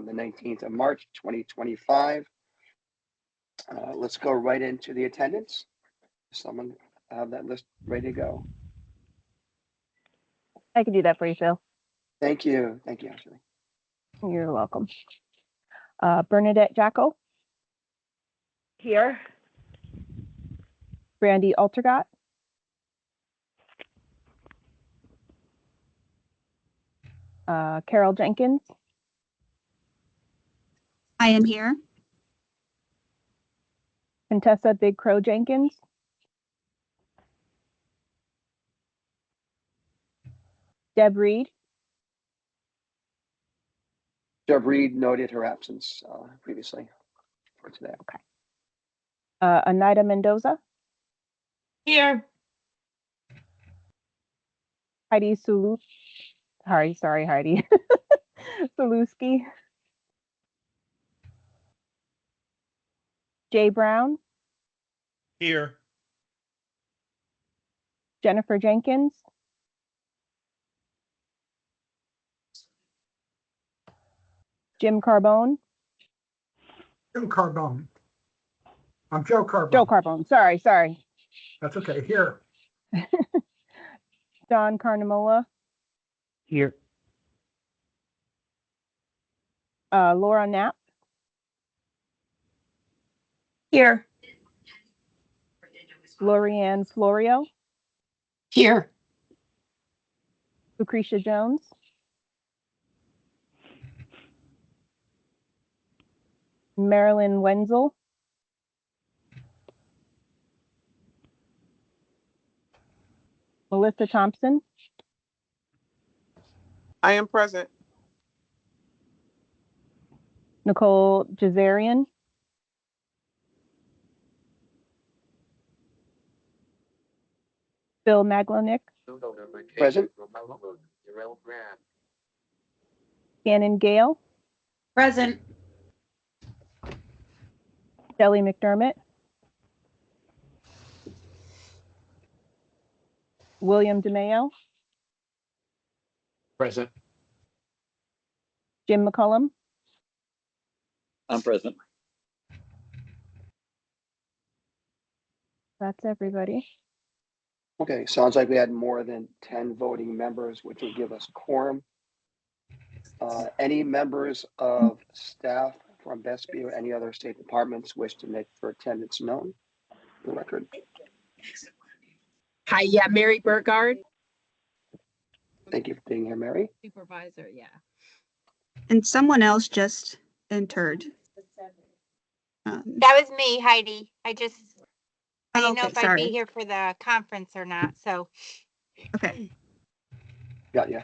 on the 19th of March, 2025. Let's go right into the attendance. Someone have that list ready to go. I can do that for you, Phil. Thank you. Thank you, Ashley. You're welcome. Bernadette Jacko. Here. Brandy Altergott. Carol Jenkins. I am here. Contessa Big Crow Jenkins. Deb Reed. Deb Reed noted her absence previously for today. Okay. Anita Mendoza. Here. Heidi Sulu. Sorry, Heidi. Saluski. Jay Brown. Here. Jennifer Jenkins. Jim Carbone. Jim Carbone. I'm Joe Carbone. Joe Carbone. Sorry. That's okay. Here. Don Carnamola. Here. Laura Knapp. Here. Lorianne Florio. Here. Lucretia Jones. Marilyn Wenzel. Melissa Thompson. I am present. Nicole Jazarian. Bill Maglanick. Present. Shannon Gale. Present. Shelley McDermott. William DeMayo. Present. Jim McCullum. I'm present. That's everybody. Okay, sounds like we had more than 10 voting members, which will give us quorum. Any members of staff from BESB or any other state departments wish to make their attendance known? For the record. Hi, yeah, Mary Burgard. Thank you for being here, Mary. Supervisor, yeah. And someone else just entered. That was me, Heidi. I didn't know okay, if I'd sorry. be here for the conference or not, so. Okay. Got you.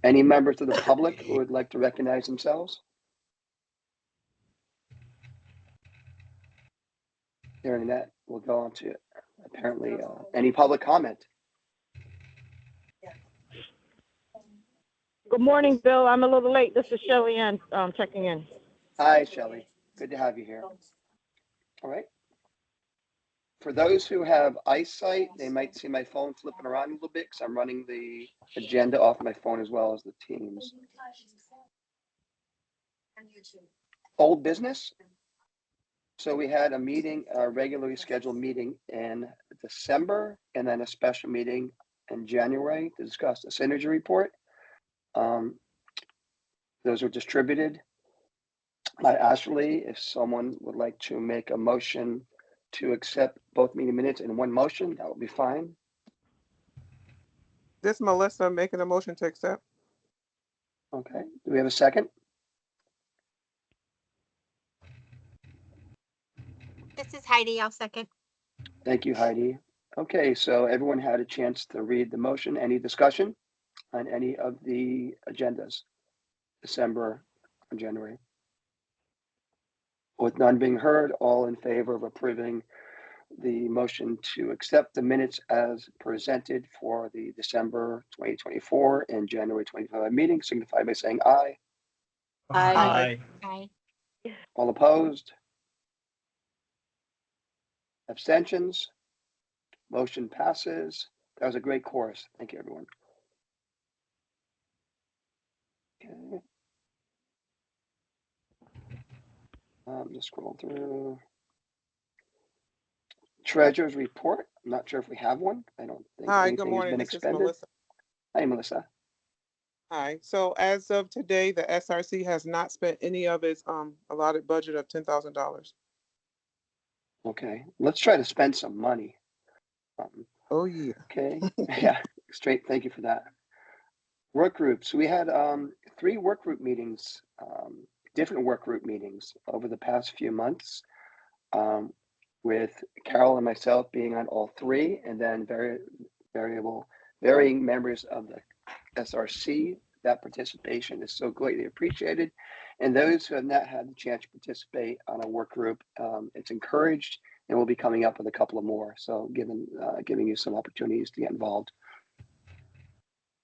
Any members of the public who would like to recognize themselves? Hearing that, we'll go on to apparently any public comment. Good morning, Bill. I'm a little late. This is Shelley Ann checking in. Hi, Shelley. Good to have you here. All right. For those who have eyesight, they might see my phone flipping around a little bit because I'm running the agenda off my phone as well as the Teams. Old business. So we had a meeting, a regularly scheduled meeting in December, and then a special meeting in January to discuss the synergy report. Those were distributed by Ashley. If someone would like to make a motion to accept both meeting minutes in one motion, that would be fine. This Melissa making a motion to accept. Okay, do we have a second? This is Heidi. I'll second. Thank you, Heidi. Okay, so everyone had a chance to read the motion. Any discussion on any of the agendas, December and January? With none being heard, all in favor of approving the motion to accept the minutes as presented for the December 2024 and January 2025 meeting, signify by saying aye. Aye. Aye. All opposed? Abstentions? Motion passes. That was a great course. Thank you, everyone. Okay. Just scrolling through. Treasurer's report. I'm not sure if we have one. I don't think Hi, good anything has morning. been This is expended. Melissa. Hi, Melissa. Hi. So as of today, the SRC has not spent any of its allotted budget of $10,000. Okay, let's try to spend some money. Oh yeah. Okay, yeah, straight. Thank you for that. Work groups. We had 3 work group meetings, different work group meetings over the past few months, with Carol and myself being on all 3, and then varying members of the SRC. That participation is so greatly appreciated. And those who have not had the chance to participate on a work group, it's encouraged, and we'll be coming up with a couple of more. So giving you some opportunities to get involved.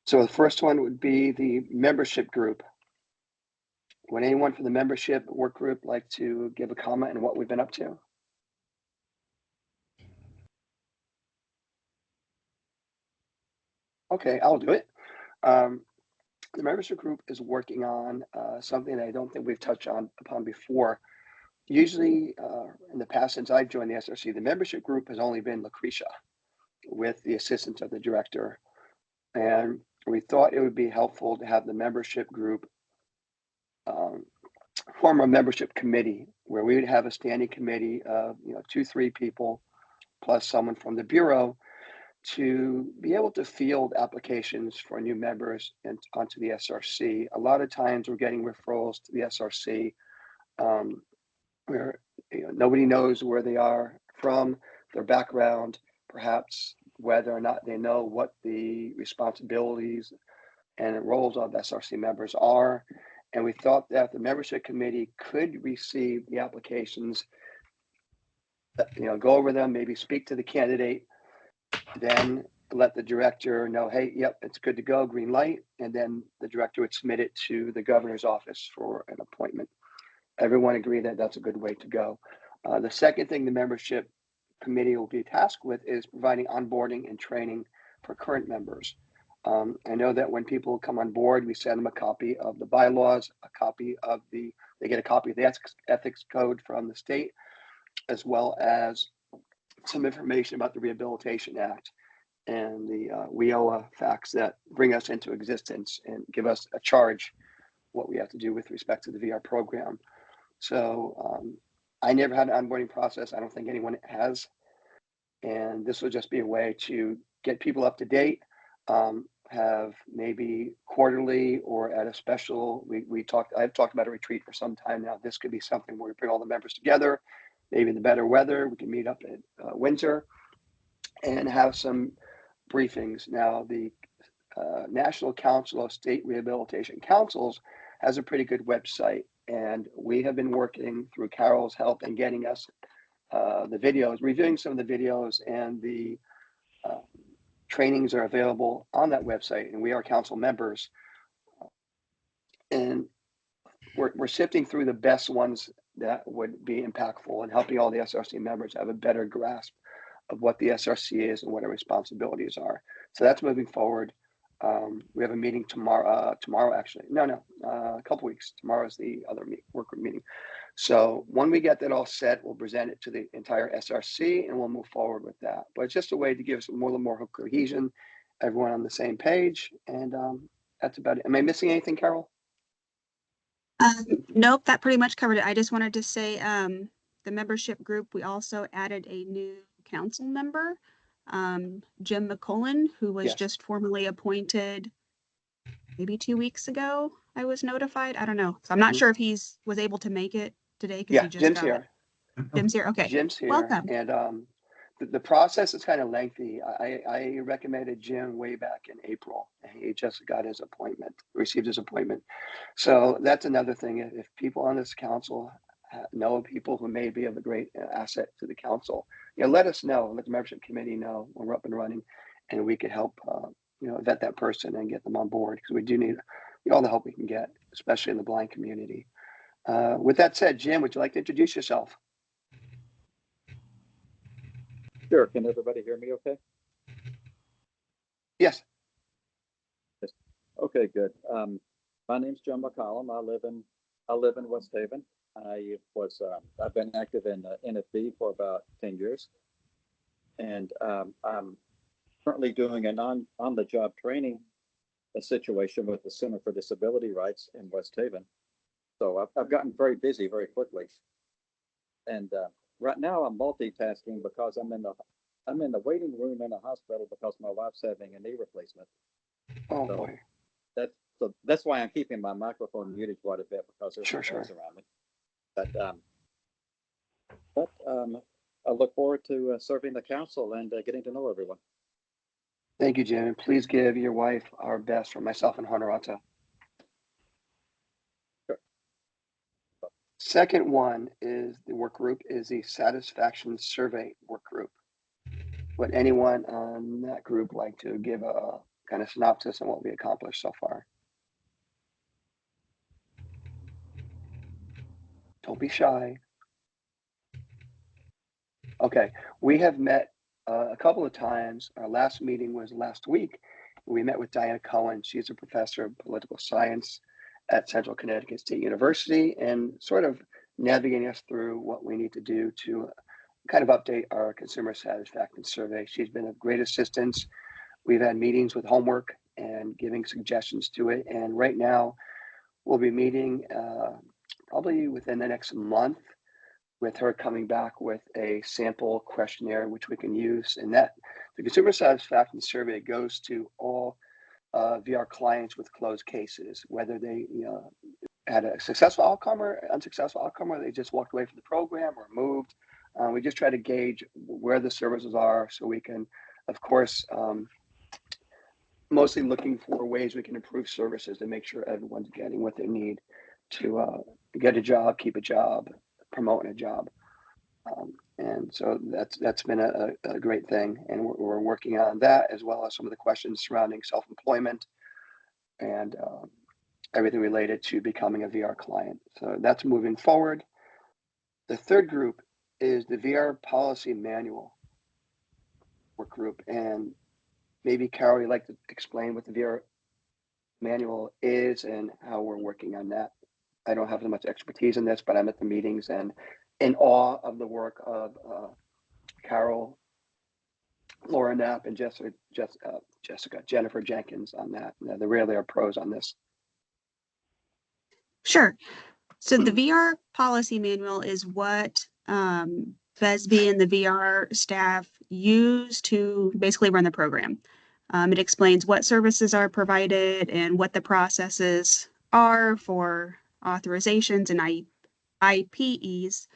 So the first one would be the membership group. Would anyone from the membership work group like to give a comment on what we've been up to? Okay, I'll do it. The membership group is working on something that I don't think we've touched upon before. Usually, in the past, since I've joined the SRC, the membership group has only been Lucretia with the assistance of the director. And we thought it would be helpful to have the membership group form a membership committee where we would have a standing committee of 2-3 people plus someone from the bureau to be able to field applications for new members onto the SRC. A lot of times we're getting referrals to the SRC where nobody knows where they are from, their background, perhaps whether or not they know what the responsibilities and roles of SRC members are. And we thought that the membership committee could receive the applications, go over them, maybe speak to the candidate, then let the director know, hey, yep, it's good to go, green light. And then the director would submit it to the governor's office for an appointment. Everyone agreed that that's a good way to go. The second thing the membership committee will be tasked with is providing onboarding and training for current members. I know that when people come on board, we send them a copy of the bylaws, they get a copy of the ethics code from the state, as well as some information about the Rehabilitation Act and the WIOA facts that bring us into existence and give us a charge what we have to do with respect to the VR program. So I never had an onboarding process. I don't think anyone has. And this will just be a way to get people up to date, have maybe quarterly or at a special, I've talked about a retreat for some time now. This could be something where we bring all the members together, maybe in the better weather, we can meet up at Windsor and have some briefings. Now, the National Council of State Rehabilitation Councils has a pretty good website, and we have been working through Carol's help in getting us the videos, reviewing some of the videos, and the trainings are available on that website, and we are council members. And we're sifting through the best ones that would be impactful and helping all the SRC members have a better grasp of what the SRC is and what our responsibilities are. So that's moving forward. We have a meeting tomorrow, actually. A couple weeks. Tomorrow is the other work group meeting. So when we get that all set, we'll present it to the entire SRC and we'll move forward with that. But it's just a way to give us a little more cohesion, everyone on the same page. And that's about it. Am I missing anything, Carol? Nope, that pretty much covered it. I just wanted to say the membership group, we also added a new council member, Jim McCullen, who was Yes. just formally appointed maybe 2 weeks ago. I was notified. I don't know. So I'm not sure if was able to make it today because Yeah, he just Jim's got here. Jim's here. Okay. Jim's here. Welcome. And the process is kind of lengthy. I recommended Jim way back in April. He just received his appointment. So that's another thing. If people on this council know people who may be of a great asset to the council, let us know. Let the membership committee know when we're up and running, and we could help vet that person and get them on board, because we do need all the help we can get, especially in the blind community. With that said, Jim, would you like to introduce yourself? Sure. Can everybody hear me okay? Yes. Okay, good. My name's Jim McCollum. I live in West Haven. I've been active in NFB for about 10 years. And I'm currently doing an on-the-job training situation with the Center for Disability Rights in West Haven. So I've gotten very busy very quickly. And right now I'm multitasking because I'm in the waiting room in a hospital because my wife's having a knee replacement. Oh, So boy. that's why I'm keeping my microphone muted quite a bit, because there's Sure, noise sure. around me. But I look forward to serving the council and getting to know everyone. Thank you, Jim. And please give your wife our best from myself and Hunter Alta. Sure. Second one is the work group is the satisfaction survey work group. Would anyone on that group like to give a kind of synopsis on what we accomplished so far? Don't be shy. Okay, we have met a couple of times. Our last meeting was last week. We met with Diana Cohen. She's a professor of political science at Central Connecticut State University, and sort of navigating us through what we need to do to kind of update our consumer satisfaction survey. She's been of great assistance. We've had meetings with homework and giving suggestions to it. And right now we'll be meeting probably within the next month with her coming back with a sample questionnaire, which we can use. And that the consumer satisfaction survey goes to all VR clients with closed cases, whether they had a successful outcome or unsuccessful outcome, or they just walked away from the program or moved. We just try to gauge where the services are so we can, of course, mostly looking for ways we can improve services to make sure everyone's getting what they need to get a job, keep a job, promote a job. And so that's been a great thing. And we're working on that, as well as some of the questions surrounding self-employment and everything related to becoming a VR client. So that's moving forward. The third group is the VR policy manual work group. And maybe Carol, you'd like to explain what the VR manual is and how we're working on that. I don't have as much expertise in this, but I'm at the meetings and in awe of the work of Carol, Laura Knapp, and Jennifer Jenkins on that. They really are pros on this. Sure. So the VR policy manual is what BESB and the VR staff use to basically run the program. It explains what services are provided and what the processes are for authorizations and IPEs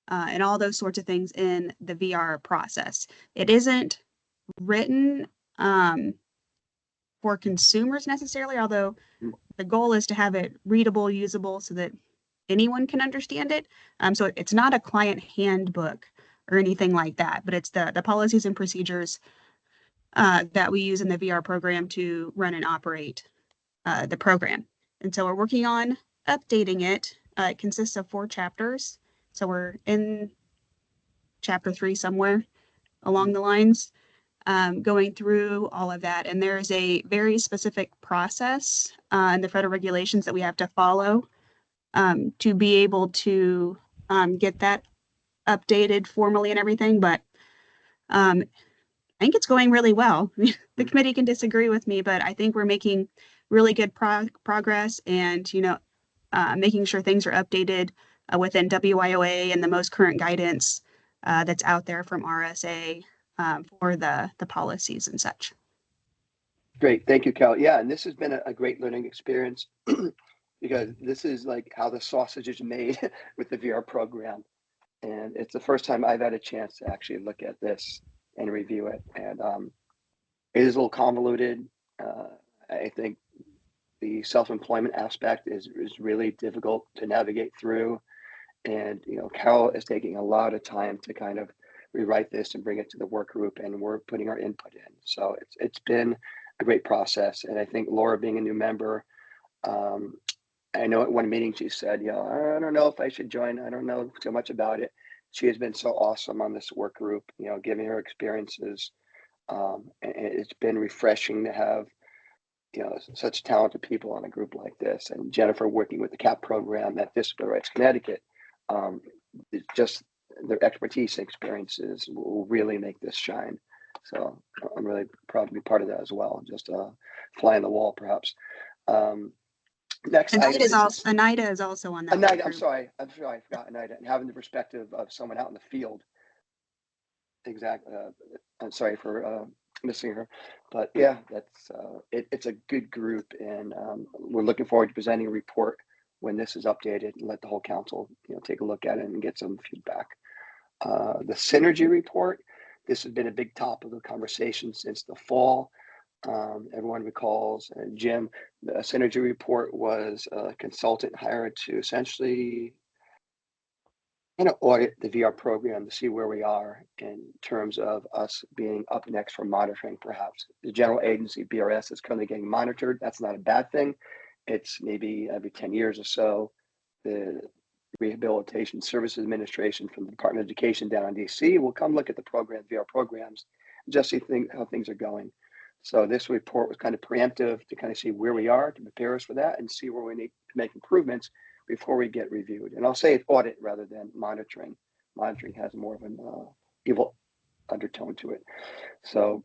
and all those sorts of things in the VR process. It isn't written for consumers necessarily, although the goal is to have it readable, usable, so that anyone can understand it. So it's not a client handbook or anything like that, but it's the policies and procedures that we use in the VR program to run and operate the program. And so we're working on updating it. It consists of 4 chapters. So we're in chapter 3 somewhere along the lines, going through all of that. And there's a very specific process in the federal regulations that we have to follow to be able to get that updated formally and everything. But I think it's going really well. The committee can disagree with me, but I think we're making really good progress, and making sure things are updated within WIOA and the most current guidance that's out there from RSA for the policies and such. Great, thank you, Cal. Yeah, and this has been a great learning experience because this is like how the sausage is made with the VR program. And it's the first time I've had a chance to actually look at this and review it. And it is a little convoluted. I think the self-employment aspect is really difficult to navigate through. And, Carol is taking a lot of time to kind of rewrite this and bring it to the work group, and we're putting our input in. So it's been a great process. And I think Laura, being a new member, I know at one meeting she said, I don't know if I should join. I don't know too much about it. She has been so awesome on this work group, giving her experiences. And it's been refreshing to have such talented people on a group like this, and Jennifer working with the CAP program at Disability Rights Connecticut, it's just their expertise and experiences will really make this shine. So I'm really proud to be part of that as well. Just a fly on the wall, perhaps. Next item Anida is also on that. Anida, I'm sorry, I forgot Anida, and having the perspective of someone out in the field. Exactly. I'm sorry for missing her, but yeah, that's it's a good group, and we're looking forward to presenting a report when this is updated and let the whole council take a look at it and get some feedback. The synergy report, this has been a big topic of conversation since the fall. Everyone recalls, Jim, the synergy report was a consultant hired to essentially audit the VR program to see where we are in terms of us being up next for monitoring. Perhaps the general agency BRS is currently getting monitored. That's not a bad thing. It's maybe every 10 years or so. The Rehabilitation Services Administration from the Department of Education down in DC will come look at the program, VR programs, just see how things are going. So this report was kind of preemptive to kind of see where we are, to prepare us for that, and see where we need to make improvements before we get reviewed. And I'll say it's audit rather than monitoring. Monitoring has more of an evil undertone to it. So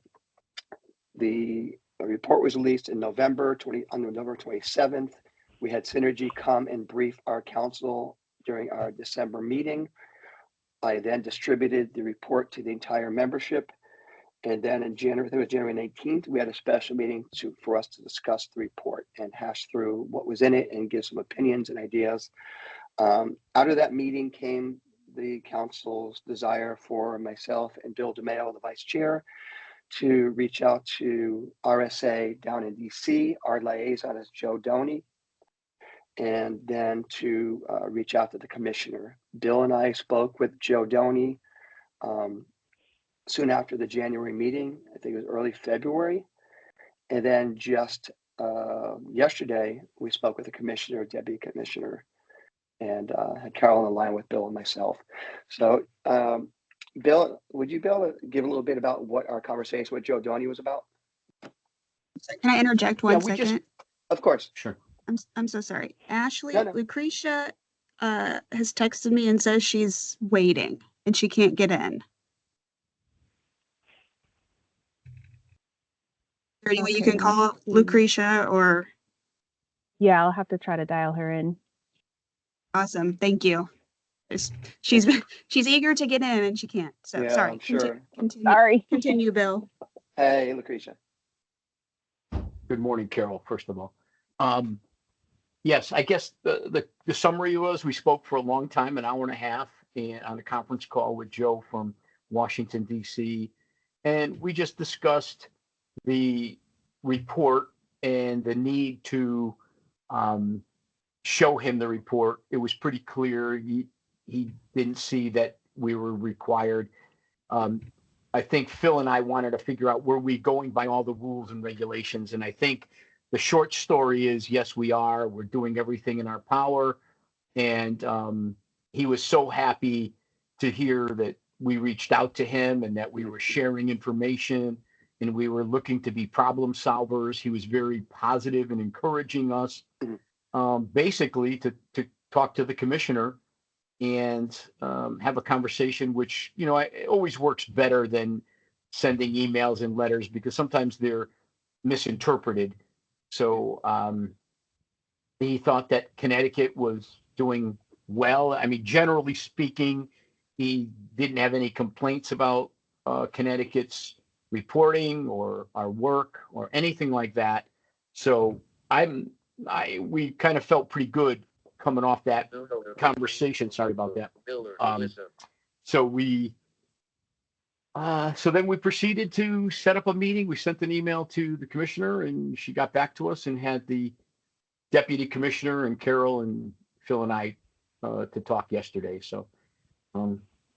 the report was released in on November 27th. We had Synergy come and brief our council during our December meeting. I then distributed the report to the entire membership. And then in January, I think it was January 19th, we had a special meeting for us to discuss the report and hash through what was in it and give some opinions and ideas. Out of that meeting came the council's desire for myself and Bill DeMaio, the vice chair, to reach out to RSA down in DC. Our liaison is Joe Doney. And then to reach out to the commissioner. Bill and I spoke with Joe Doney soon after the January meeting. I think it was early February. And then just yesterday, we spoke with the commissioner, deputy commissioner, and had Carol on the line with Bill and myself. So Bill, would you be able to give a little bit about what our conversation with Joe Doney was about? Can I interject one second? Of course. Sure. I'm so sorry. Ashley, No. Lucretia has texted me and says she's waiting and she can't get in. Is there any way you can call Lucretia or? Yeah, I'll have to try to dial her in. Awesome. Thank you. She's eager to get in and she can't. So Yeah, sorry. I'm sure. Sorry. Continue, Bill. Hey, Lucretia. Good morning, Carol, first of all. Yes, I guess the summary was we spoke for a long time, an hour and a half, and on a conference call with Joe from Washington, D.C. And we just discussed the report and the need to show him the report. It was pretty clear he didn't see that we were required. I think Phil and I wanted to figure out, were we going by all the rules and regulations? And I think the short story is, yes, we are. We're doing everything in our power. And he was so happy to hear that we reached out to him and that we were sharing information and we were looking to be problem solvers. He was very positive and encouraging us, basically to talk to the commissioner and have a conversation, which, it always works better than sending emails and letters because sometimes they're misinterpreted. So he thought that Connecticut was doing well. I mean, generally speaking, he didn't have any complaints about Connecticut's reporting or our work or anything like that. So we kind of felt pretty good coming off that conversation. Sorry about that. So then we proceeded to set up a meeting. We sent an email to the commissioner and she got back to us and had the deputy commissioner and Carol and Phil and I to talk yesterday. So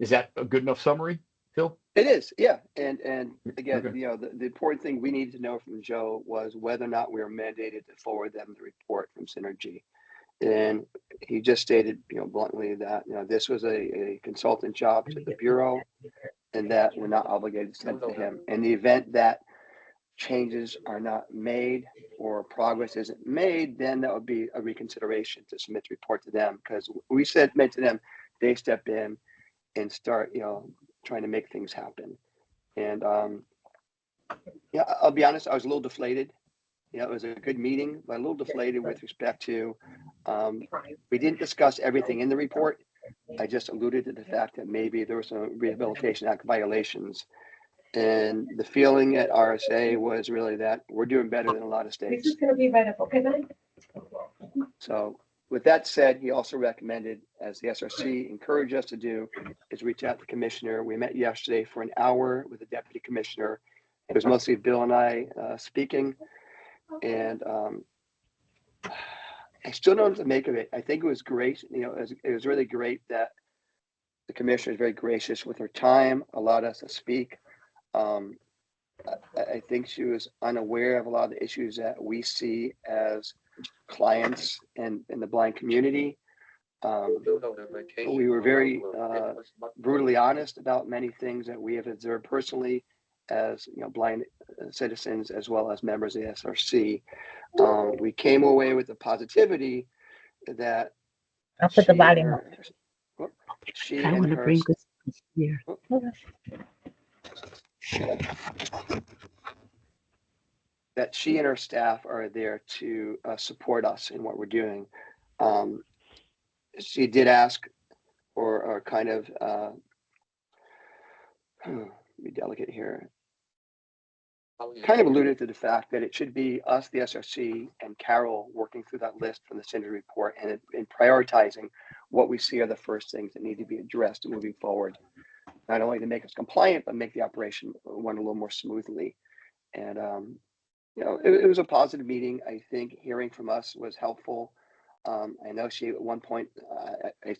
is that a good enough summary, Phil? It is, yeah. And again, Okay. the important thing we needed to know from Joe was whether or not we were mandated to forward them the report from Synergy. And he just stated, bluntly that, this was a consultant job to the Bureau and that we're not obligated to send it to him. In the event that changes are not made or progress isn't made, then that would be a reconsideration to submit the report to them, because we submit to them, they step in and start, trying to make things happen. And yeah, I'll be honest, I was a little deflated. It was a good meeting, but a little deflated with respect to, we didn't discuss everything in the report. I just alluded to the fact that maybe there were some Rehabilitation Act violations. And the feeling at RSA was really that we're doing better than a lot of states. So with that said, he also recommended, as the SRC encouraged us to do, is reach out to the commissioner. We met yesterday for an hour with the deputy commissioner. It was mostly Bill and I speaking. And I still don't know what to make of it. I think it was great. It was really great that the commissioner is very gracious with her time, allowed us to speak. I think she was unaware of a lot of the issues that we see as clients in the blind community. We were very brutally honest about many things that we have observed personally as blind citizens, as well as members of the SRC. We came away with the positivity that I'll put the volume up. I want to bring this here. That she and her staff are there to support us in what we're doing. She did ask, or kind of, be delicate here, kind of alluded to the fact that it should be us, the SRC, and Carol working through that list from the Synergy report and prioritizing what we see are the first things that need to be addressed moving forward. Not only to make us compliant, but make the operation run a little more smoothly. And, it was a positive meeting. I think hearing from us was helpful. I know she, at one point, I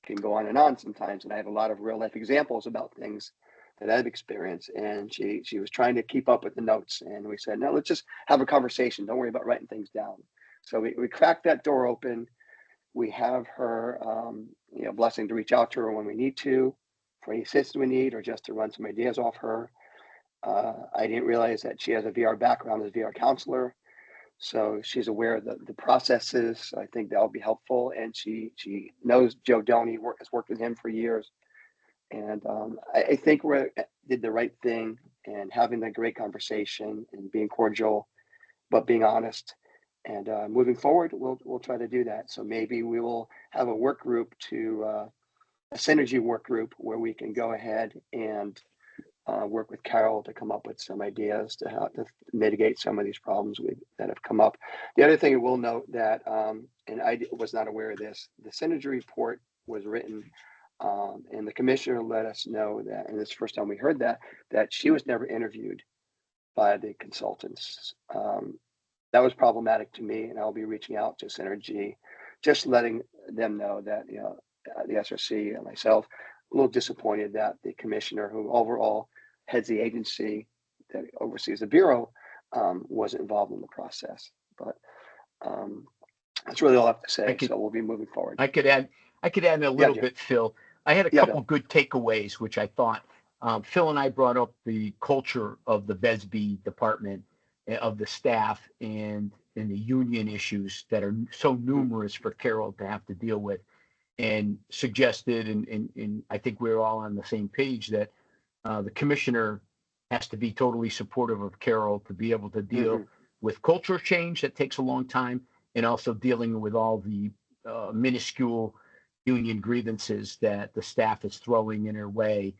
can go on and on sometimes, and I have a lot of real life examples about things that I've experienced. And she was trying to keep up with the notes. And we said, no, let's just have a conversation. Don't worry about writing things down. So we cracked that door open. We have her, blessing to reach out to her when we need to, for any assistance we need, or just to run some ideas off her. I didn't realize that she has a VR background as a VR counselor. So she's aware of the processes. I think that'll be helpful. And she knows Joe Doney, has worked with him for years. And I think we did the right thing, and having that great conversation and being cordial, but being honest. And moving forward, we'll try to do that. So maybe we will have a work group a synergy work group where we can go ahead and work with Carol to come up with some ideas to how to mitigate some of these problems that have come up. The other thing I will note that, and I was not aware of this, the synergy report was written, and the commissioner let us know that, and this is the first time we heard that she was never interviewed by the consultants. That was problematic to me, and I'll be reaching out to Synergy, just letting them know that, the SRC and myself, a little disappointed that the commissioner, who overall heads the agency that oversees the Bureau, wasn't involved in the process. But that's really all I have to say. So we'll be moving forward. I could add in a little bit, Phil. I had a couple good takeaways, which I thought Phil and I brought up the culture of the BESB department, of the staff, and the union issues that are so numerous for Carol to have to deal with, and suggested, and I think we're all on the same page, that the commissioner has to be totally supportive of Carol to be able to deal with culture change that takes a long time, and also dealing with all the minuscule union grievances that the staff is throwing in her way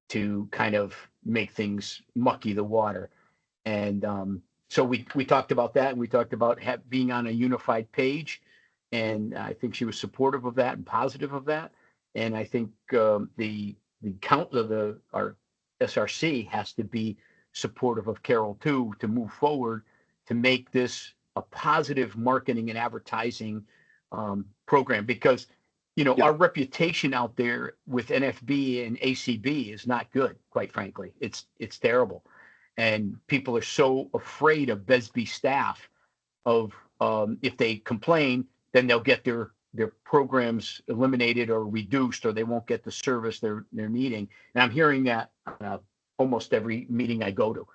to kind of make things mucky the water. And so we talked about that, and we talked about being on a unified page. And I think she was supportive of that and positive of that. And I think the count of our SRC has to be supportive of Carol too, to move forward, to make this a positive marketing and advertising program, because our reputation out there with NFB and ACB is not good, quite frankly. It's terrible. And people are so afraid of BESB staff of if they complain, then they'll get their programs eliminated or reduced, or they won't get the service they're needing. And I'm hearing that almost every meeting I go to.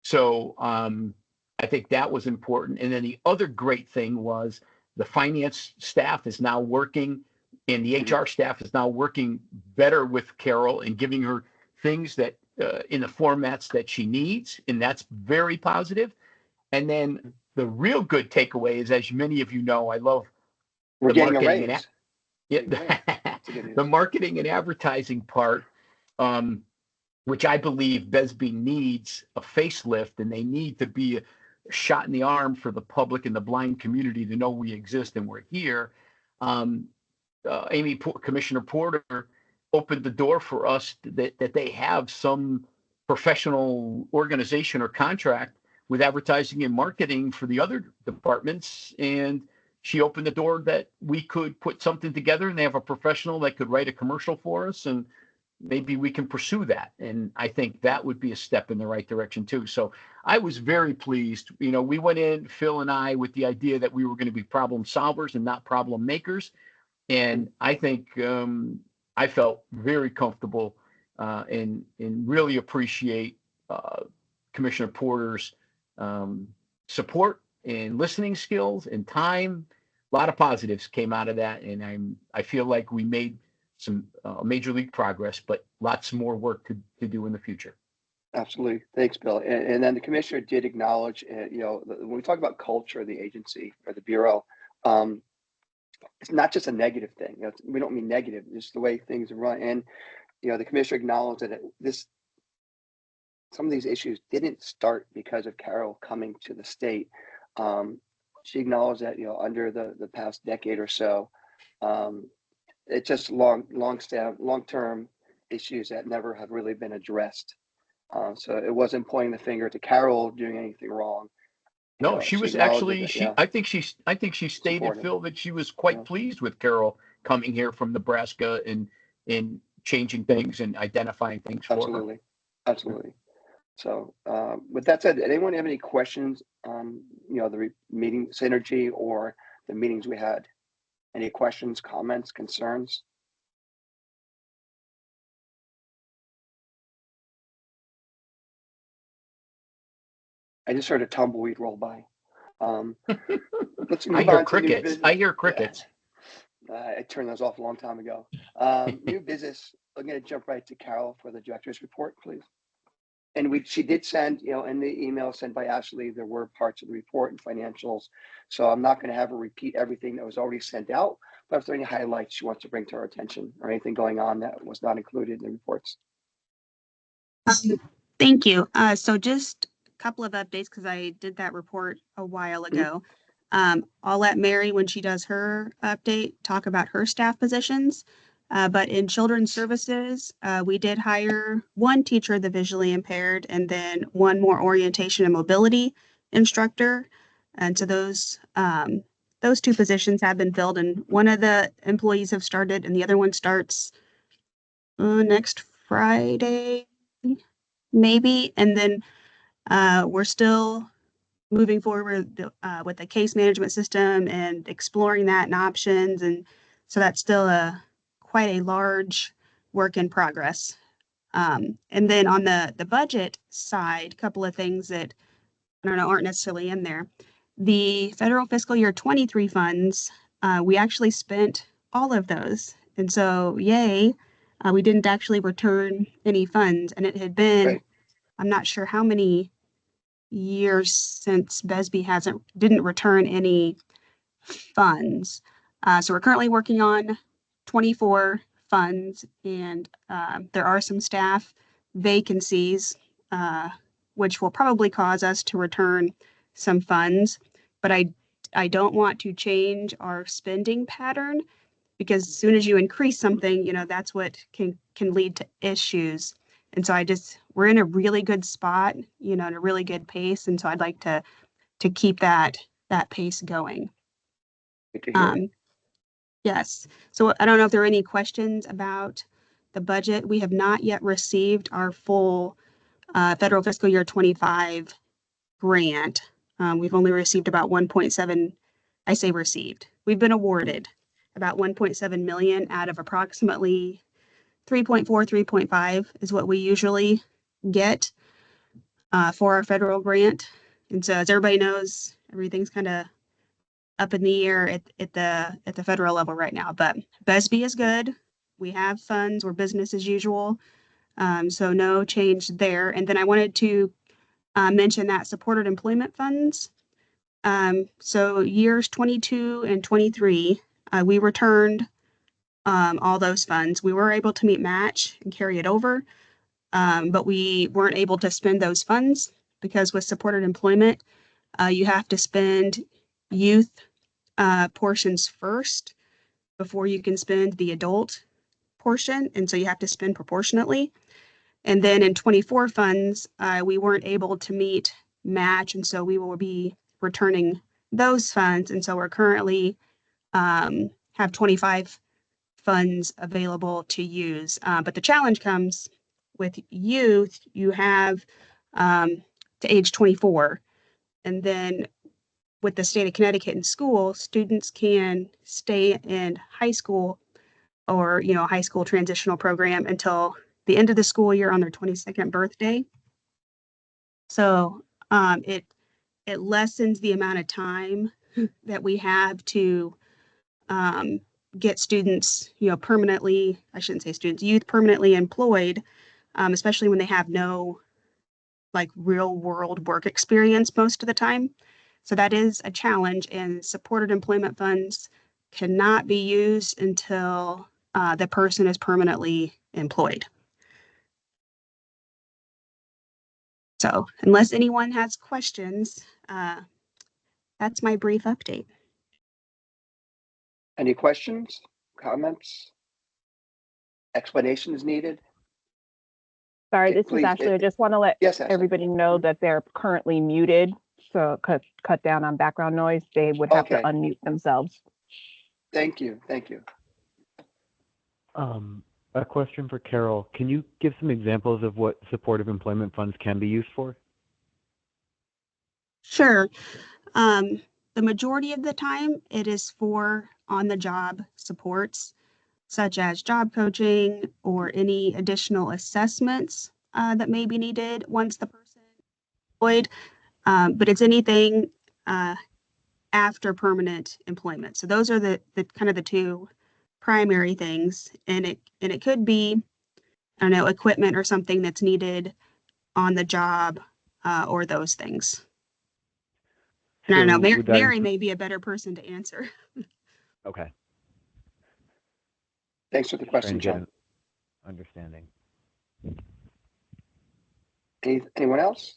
So I think that was important. And then the other great thing was the finance staff is now working and the HR staff is now working better with Carol and giving her things that in the formats that she needs. And that's very positive. And then the real good takeaway is, as many of you know, I love We're the getting a marketing and raise. That's a good news. the marketing and advertising part, which I believe BESB needs a facelift, and they need to be a shot in the arm for the public and the blind community to know we exist and we're here. Commissioner Porter opened the door for us that they have some professional organization or contract with advertising and marketing for the other departments. And she opened the door that we could put something together and they have a professional that could write a commercial for us, and maybe we can pursue that. And I think that would be a step in the right direction too. So I was very pleased. You know, we went in, Phil and I, with the idea that we were going to be problem solvers and not problem makers. And I think I felt very comfortable and really appreciate Commissioner Porter's support and listening skills and time. A lot of positives came out of that, and I feel like we made some major league progress, but lots more work to do in the future. Absolutely. Thanks, Bill. And then the commissioner did acknowledge, when we talk about culture of the agency or the bureau, it's not just a negative thing. We don't mean negative, just the way things are run. And, the commissioner acknowledged that some of these issues didn't start because of Carol coming to the state. She acknowledged that, under the past decade or so, it's just long-term issues that never have really been addressed. So it wasn't pointing the finger to Carol doing anything wrong. No, she was actually, yeah. I think she stated, Supportive. Phil, that she was quite pleased with Carol coming here from Nebraska and changing things and identifying things for her. Absolutely. So with that said, anyone have any questions on, the meeting synergy or the meetings we had? Any questions, comments, concerns? I just heard a tumbleweed roll by. Let's move I hear on to new crickets. business. I hear crickets. I turned those off a long time ago. New business. I'm going to jump right to Carol for the director's report, please. And she did send, in the email sent by Ashley, there were parts of the report and financials. So I'm not going to have her repeat everything that was already sent out. But if there are any highlights she wants to bring to our attention or anything going on that was not included in the reports. Thank you. So just a couple of updates because I did that report a while ago. I'll let Mary, when she does her update, talk about her staff positions. But in children's services, we did hire one teacher of the visually impaired and then one more orientation and mobility instructor. And so those two positions have been filled, and one of the employees have started and the other one starts next Friday, maybe. And then we're still moving forward with the case management system and exploring that and options. And so that's still quite a large work in progress. And then on the budget side, a couple of things that I don't know aren't necessarily in there. The federal fiscal year 23 funds, we actually spent all of those. And so, yay, we didn't actually return any funds. And it had been, Right. I'm not sure how many years since BESB didn't return any funds. So we're currently working on 24 funds, and there are some staff vacancies, which will probably cause us to return some funds. But I don't want to change our spending pattern, because as soon as you increase something, that's what can lead to issues. And so we're in a really good spot, at a really good pace. And so I'd like to keep that pace going. Good to hear. Yes. So I don't know if there are any questions about the budget. We have not yet received our full federal fiscal year 25 grant. We've only received about 1.7. I say received. We've been awarded about 1.7 million out of approximately 3.4, 3.5 is what we usually get. for our federal grant. And so as everybody knows, everything's kind of up in the air at the federal level right now, but BESB is good. We have funds, we're business as usual. So no change there. And then I wanted to mention that supported employment funds. So years 22 and 23, we returned all those funds. We were able to meet match and carry it over, but we weren't able to spend those funds because with supported employment, you have to spend youth portions first before you can spend the adult portion. And so you have to spend proportionately. And then in 24 funds, we weren't able to meet match. And so we will be returning those funds. And so we're currently have 25 funds available to use. But the challenge comes with youth, you have to age 24. And then with the state of Connecticut in school, students can stay in high school or, high school transitional program until the end of the school year on their 22nd birthday. So it lessens the amount of time that we have to get students, permanently, I shouldn't say students, youth permanently employed, especially when they have no like real world work experience most of the time. So that is a challenge, and supported employment funds cannot be used until the person is permanently employed. So unless anyone has questions, that's my brief update. Any questions, comments, explanations needed? Sorry, Okay, this is please, Ashley. I just want to let Yes, Ashley. everybody know that they're currently muted. So cut down on background noise. They would have to Okay. unmute themselves. Thank you. A question for Carol. Can you give some examples of what supportive employment funds can be used for? Sure. The majority of the time, it is for on-the-job supports, such as job coaching or any additional assessments that may be needed once the person is employed. But it's anything after permanent employment. So those are the kind of the two primary things. And it could be, I don't know, equipment or something that's needed on the job or those things. And I don't know, Mary may be a better person to answer. Okay. Thanks for the question, John. Understanding. Anyone else?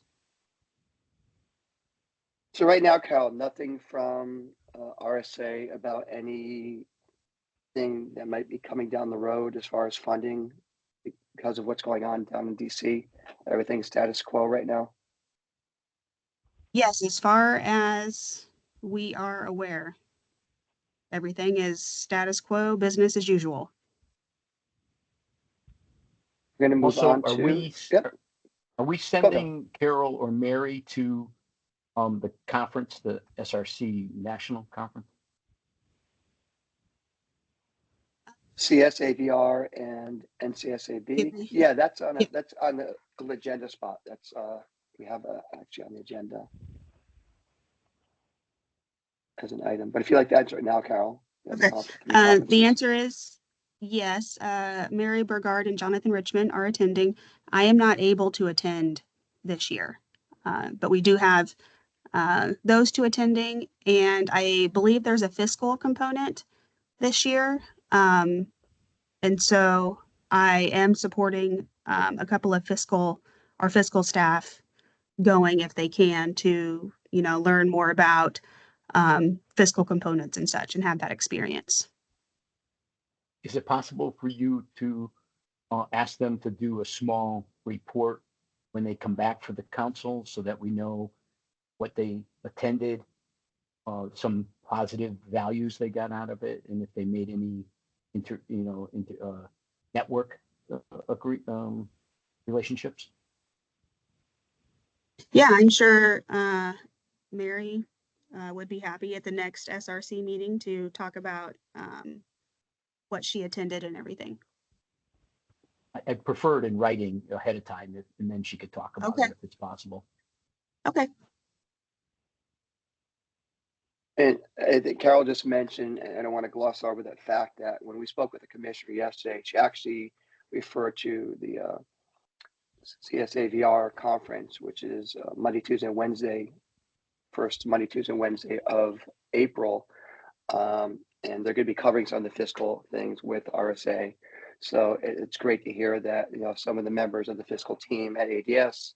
So right now, Carol, nothing from RSA about anything that might be coming down the road as far as funding because of what's going on down in DC. Everything's status quo right now. Yes, as far as we are aware, everything is status quo, business as usual. We're going to move Also, on to. Are we sending Carol or Mary to the conference, the SRC National Conference? CSAVR and NCSAB. Yeah, that's on the agenda spot. That's we have actually on the agenda as an item. But if you like to answer it now, Carol. Okay. The answer is yes. Mary Burgard and Jonathan Richmond are attending. I am not able to attend this year, but we do have those two attending, and I believe there's a fiscal component this year. And so I am supporting a couple of our fiscal staff going if they can to, learn more about fiscal components and such and have that experience. Is it possible for you to ask them to do a small report when they come back for the council so that we know what they attended, some positive values they got out of it, and if they made any network relationships? Yeah, I'm sure Mary would be happy at the next SRC meeting to talk about what she attended and everything. I'd prefer it in writing ahead of time, and then she could talk about Okay. it if it's possible. Okay. And I think Carol just mentioned, and I don't want to gloss over that fact that when we spoke with the commissioner yesterday, she actually referred to the CSAVR conference, which is Monday, Tuesday, and Wednesday, first Monday, Tuesday, and Wednesday of April. And they're going to be covering some of the fiscal things with RSA. So it's great to hear that, you know, some of the members of the fiscal team at ADS,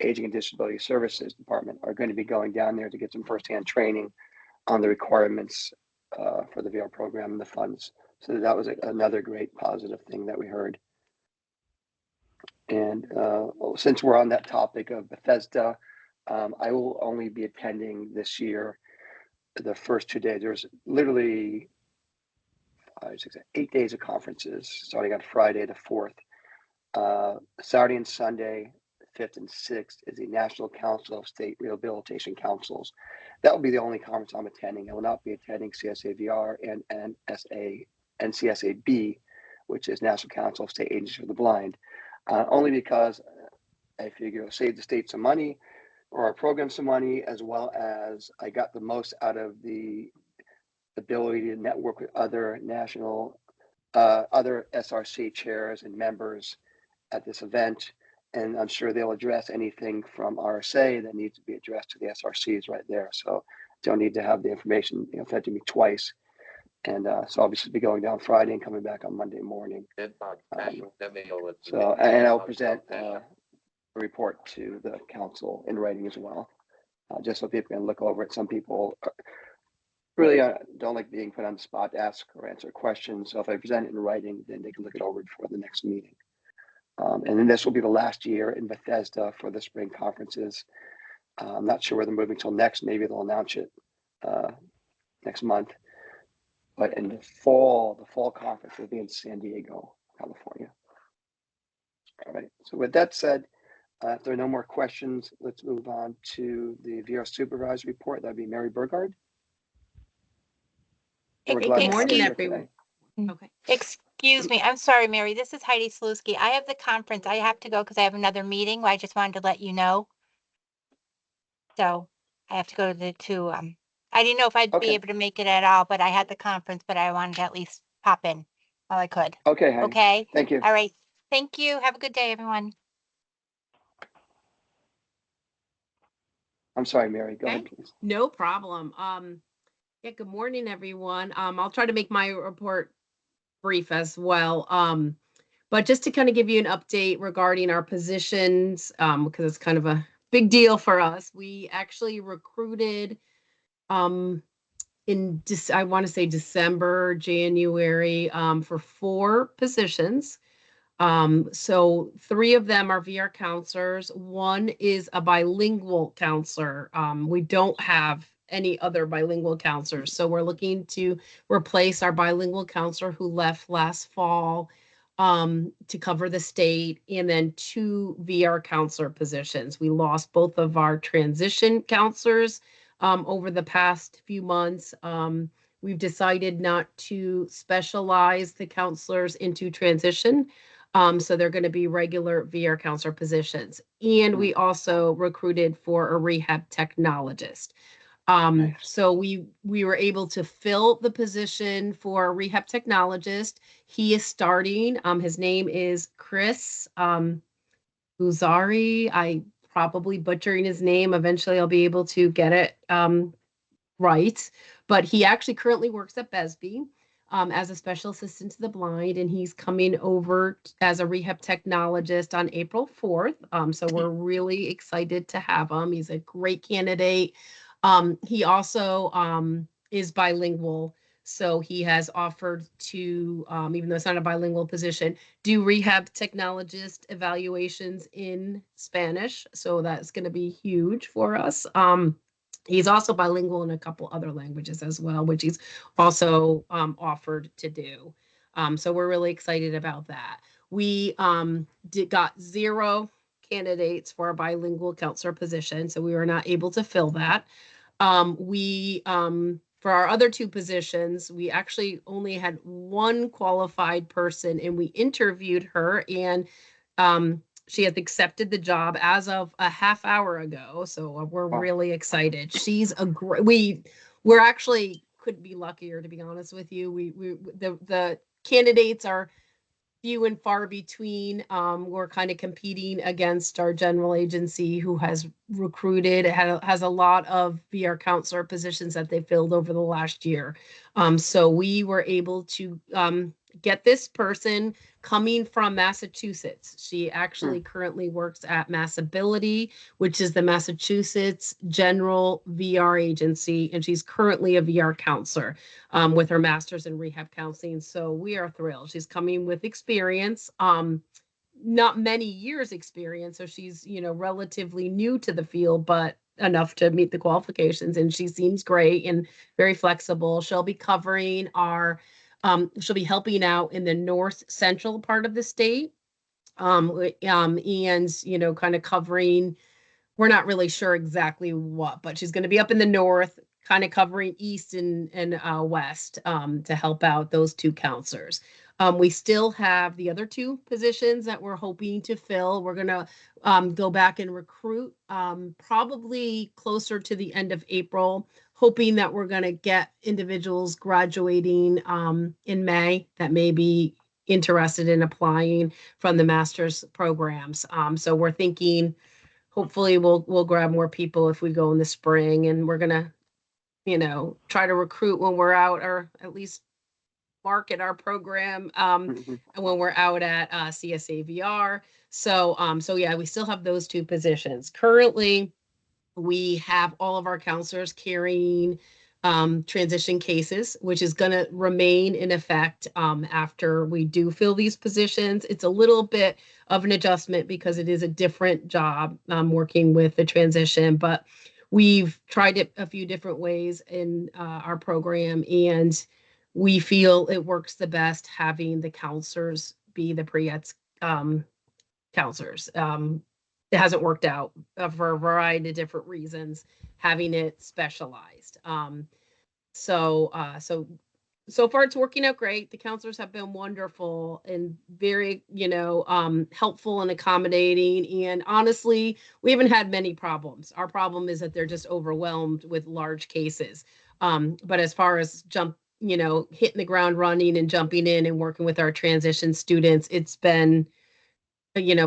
Aging and Disability Services Department, are going to be going down there to get some firsthand training on the requirements for the VR program and the funds. So that was another great positive thing that we heard. And since we're on that topic of Bethesda, I will only be attending this year the first 2 days. There's literally 8 days of conferences starting on Friday the 4th. Saturday and Sunday, 5th and 6th, is the National Council of State Rehabilitation Councils. That will be the only conference I'm attending. I will not be attending CSAVR and NCSAB, which is National Council of State Agencies for the Blind, only because I figure it'll save the state some money or our program some money, as well as I got the most out of the ability to network with other national, other SRC chairs and members at this event. And I'm sure they'll address anything from RSA that needs to be addressed to the SRCs right there. So don't need to have the information, you know, fed to me twice. And so I'll be going down Friday and coming back on Monday morning. So, and I'll present a report to the council in writing as well, just so people can look over it. Some people really don't like being put on the spot to ask or answer questions. So if I present it in writing, then they can look it over before the next meeting. And then this will be the last year in Bethesda for the spring conferences. I'm not sure where they're moving till next. Maybe they'll announce it next month. But in the fall conference will be in San Diego, California. All right. So with that said, if there are no more questions, let's move on to the VR supervisor report. That'd be Mary Burgard. We're glad to have you Excuse- here today. Okay. Excuse me, I'm sorry, Mary. This is Heidi Slutsky. I have the conference. I have to go because I have another meeting. I just wanted to let you know. So I have to go to I didn't know if I'd be Okay. able to make it at all, but I had the conference, but I wanted to at least pop in while I could. Okay, Heidi. Okay? Thank you. All right. Thank you. Have a good day, everyone. I'm sorry, Mary. Go Okay. ahead, please. No problem. Yeah, good morning, everyone. I'll try to make my report brief as well. But just to kind of give you an update regarding our positions, because it's kind of a big deal for us. We actually recruited I want to say December, January, for 4 positions. So 3 of them are VR counselors. 1 is a bilingual counselor. We don't have any other bilingual counselors. So we're looking to replace our bilingual counselor who left last fall to cover the state, and then 2 VR counselor positions. We lost both of our transition counselors over the past few months. We've decided not to specialize the counselors into transition. So they're going to be regular VR counselor positions. And we also recruited for a rehab technologist. So we were able to fill the position for a rehab technologist. He is starting. His name is Chris Guzari. I probably butchering his name. Eventually I'll be able to get it right. But he actually currently works at BESB as a special assistant to the blind, and he's coming over as a rehab technologist on April 4th. So we're really excited to have him. He's a great candidate. He also is bilingual. So he has offered to, even though it's not a bilingual position, do rehab technologist evaluations in Spanish. So that's going to be huge for us. He's also bilingual in a couple other languages as well, which he's also offered to do. So we're really excited about that. We got 0 candidates for a bilingual counselor position, so we were not able to fill that. We For our other two positions, we actually only had one qualified person, and we interviewed her, and she has accepted the job as of a half hour ago. So we're Wow. really excited. She's a great, we're actually couldn't be luckier, to be honest with you. The candidates are few and far between. We're kind of competing against our general agency, who has recruited, has a lot of VR counselor positions that they filled over the last year. So we were able to get this person coming from Massachusetts. She actually currently works at Massability, which is the Massachusetts General VR Agency, and she's currently a VR counselor with her master's in rehab counseling. So we are thrilled. She's coming with experience, not many years experience. So she's, relatively new to the field, but enough to meet the qualifications. And she seems great and very flexible. She'll be covering she'll be helping out in the north central part of the state. And, kind of covering, we're not really sure exactly what, but she's going to be up in the north, kind of covering east and west to help out those two counselors. We still have the other two positions that we're hoping to fill. We're going to go back and recruit probably closer to the end of April, hoping that we're going to get individuals graduating in May that may be interested in applying from the master's programs. So we're thinking hopefully we'll grab more people if we go in the spring, and we're gonna, try to recruit when we're out, or at least market our program and when we're out at CSA VR. So yeah, we still have those two positions. Currently, we have all of our counselors carrying transition cases, which is going to remain in effect after we do fill these positions. It's a little bit of an adjustment because it is a different job working with the transition, but we've tried it a few different ways in our program, and we feel it works the best having the counselors be the pre-eds counselors. It hasn't worked out for a variety of different reasons, having it specialized. So far it's working out great. The counselors have been wonderful and very, helpful and accommodating. And honestly, we haven't had many problems. Our problem is that they're just overwhelmed with large cases. But as far as hitting the ground running and jumping in and working with our transition students, it's been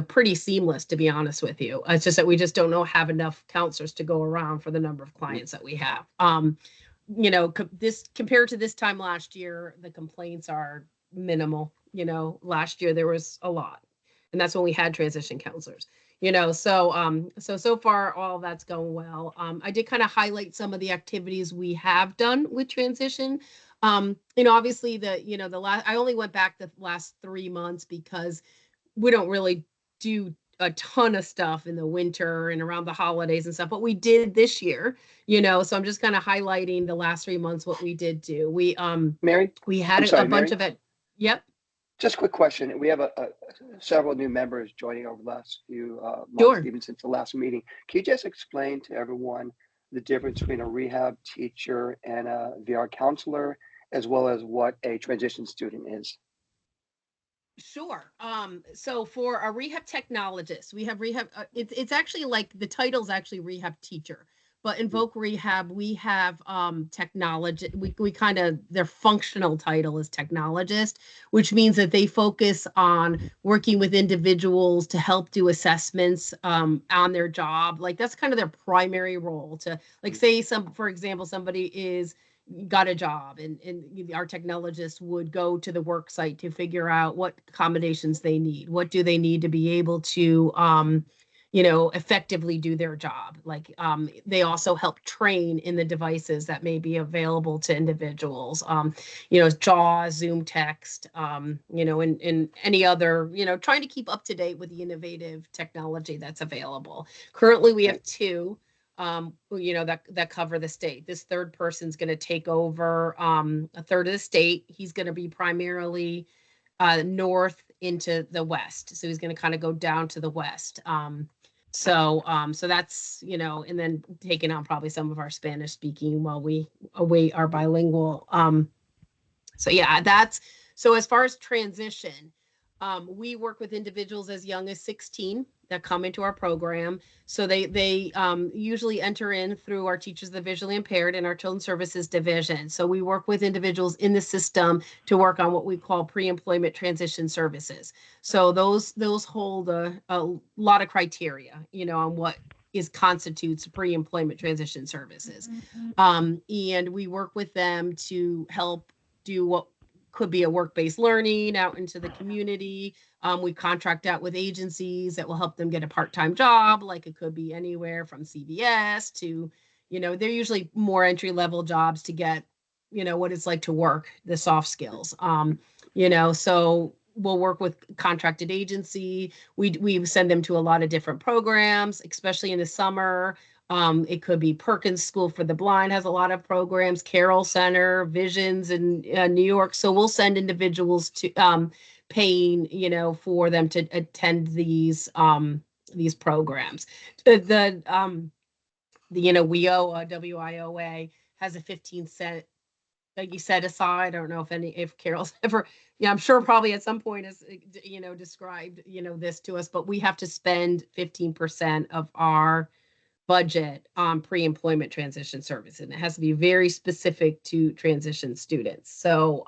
pretty seamless, to be honest with you. It's just that we just don't have enough counselors to go around for the number of clients that we have. This compared to this time last year, the complaints are minimal. Last year there was a lot, and that's when we had transition counselors. So far all that's going well. I did kind of highlight some of the activities we have done with transition. Obviously I only went back the last 3 months because we don't really do a ton of stuff in the winter and around the holidays and stuff, but we did this year, so I'm just kind of highlighting the last 3 months, what we did do. Mary? We had I'm sorry, a bunch Mary? of it. Yep. Just a quick question. We have several new members joining over the last few months, Sure. even since the last meeting. Can you just explain to everyone the difference between a rehab teacher and a VR counselor, as well as what a transition student is? Sure. So for a rehab technologist, we have rehab. It's actually like the title's actually rehab teacher, but in Voc Rehab we have technology. We kind of, their functional title is technologist, which means that they focus on working with individuals to help do assessments on their job. Like that's kind of their primary role. To like say for example, somebody got a job and our technologists would go to the work site to figure out what accommodations they need. What do they need to be able to, effectively do their job? Like they also help train in the devices that may be available to individuals, JAWS, Zoom text, and any other, trying to keep up to date with the innovative technology that's available. Currently, we have two. That cover the state. This third person's going to take over a third of the state. He's going to be primarily north into the west. So he's going to kind of go down to the west. So, so that's, you know, and then taking on probably some of our Spanish speaking while we await our bilingual. So yeah, that's, so as far as transition, we work with individuals as young as 16 that come into our program. So they usually enter in through our Teachers of the Visually Impaired and our Children's Services Division. So we work with individuals in the system to work on what we call pre-employment transition services. So those hold a lot of criteria, you know, on what constitutes pre-employment transition services. And we work with them to help do what could be a work-based learning out into the community. We contract out with agencies that will help them get a part-time job, like it could be anywhere from CVS to, you know, they're usually more entry-level jobs to get, you know, what it's like to work, the soft skills. You know, so we'll work with contracted agency. We send them to a lot of different programs, especially in the summer. It could be Perkins School for the Blind has a lot of programs, Carroll Center, Visions in New York. So we'll send individuals to paying, you know, for them to attend these programs. The you know, WIOA has a 15-cent that you set aside. I don't know if Carol's ever, yeah, I'm sure probably at some point has, you know, described, you know, this to us, but we have to spend 15% of our budget on pre-employment transition service, and it has to be very specific to transition students. So,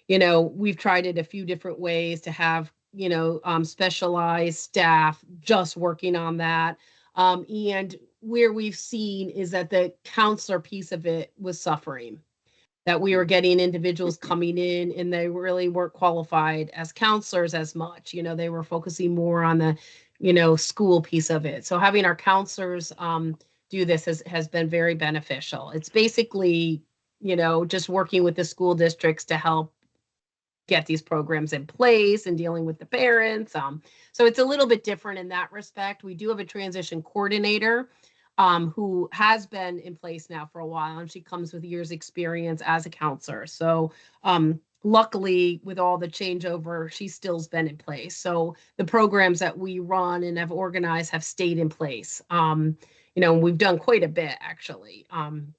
you know, we've tried it a few different ways to have, you know, specialized staff just working on that. And where we've seen is that the counselor piece of it was suffering, that we were getting individuals coming in and they really weren't qualified as counselors as much. You know, they were focusing more on the, you know, school piece of it. So having our counselors do this has been very beneficial. It's basically, you know, just working with the school districts to help get these programs in place and dealing with the parents. So it's a little bit different in that respect. We do have a transition coordinator who has been in place now for a while, and she comes with years experience as a counselor. So luckily, with all the changeover, she still's been in place. So the programs that we run and have organized have stayed in place. You know, we've done quite a bit actually,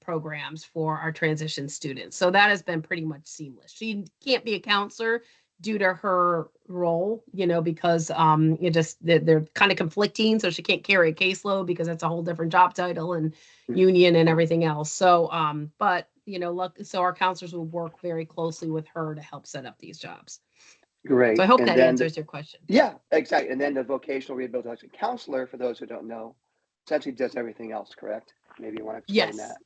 programs for our transition students. So that has been pretty much seamless. She can't be a counselor due to her role, you know, because it just they're kind of conflicting. So she can't carry a caseload because that's a whole different job title and union and everything else. So, but you know, so our counselors will work very closely with her to help set up these jobs. Great. So I hope And that then answers your question. yeah, exactly. And then the vocational rehabilitation counselor, for those who don't know, essentially does everything else, correct? Maybe you want to explain Yes. that.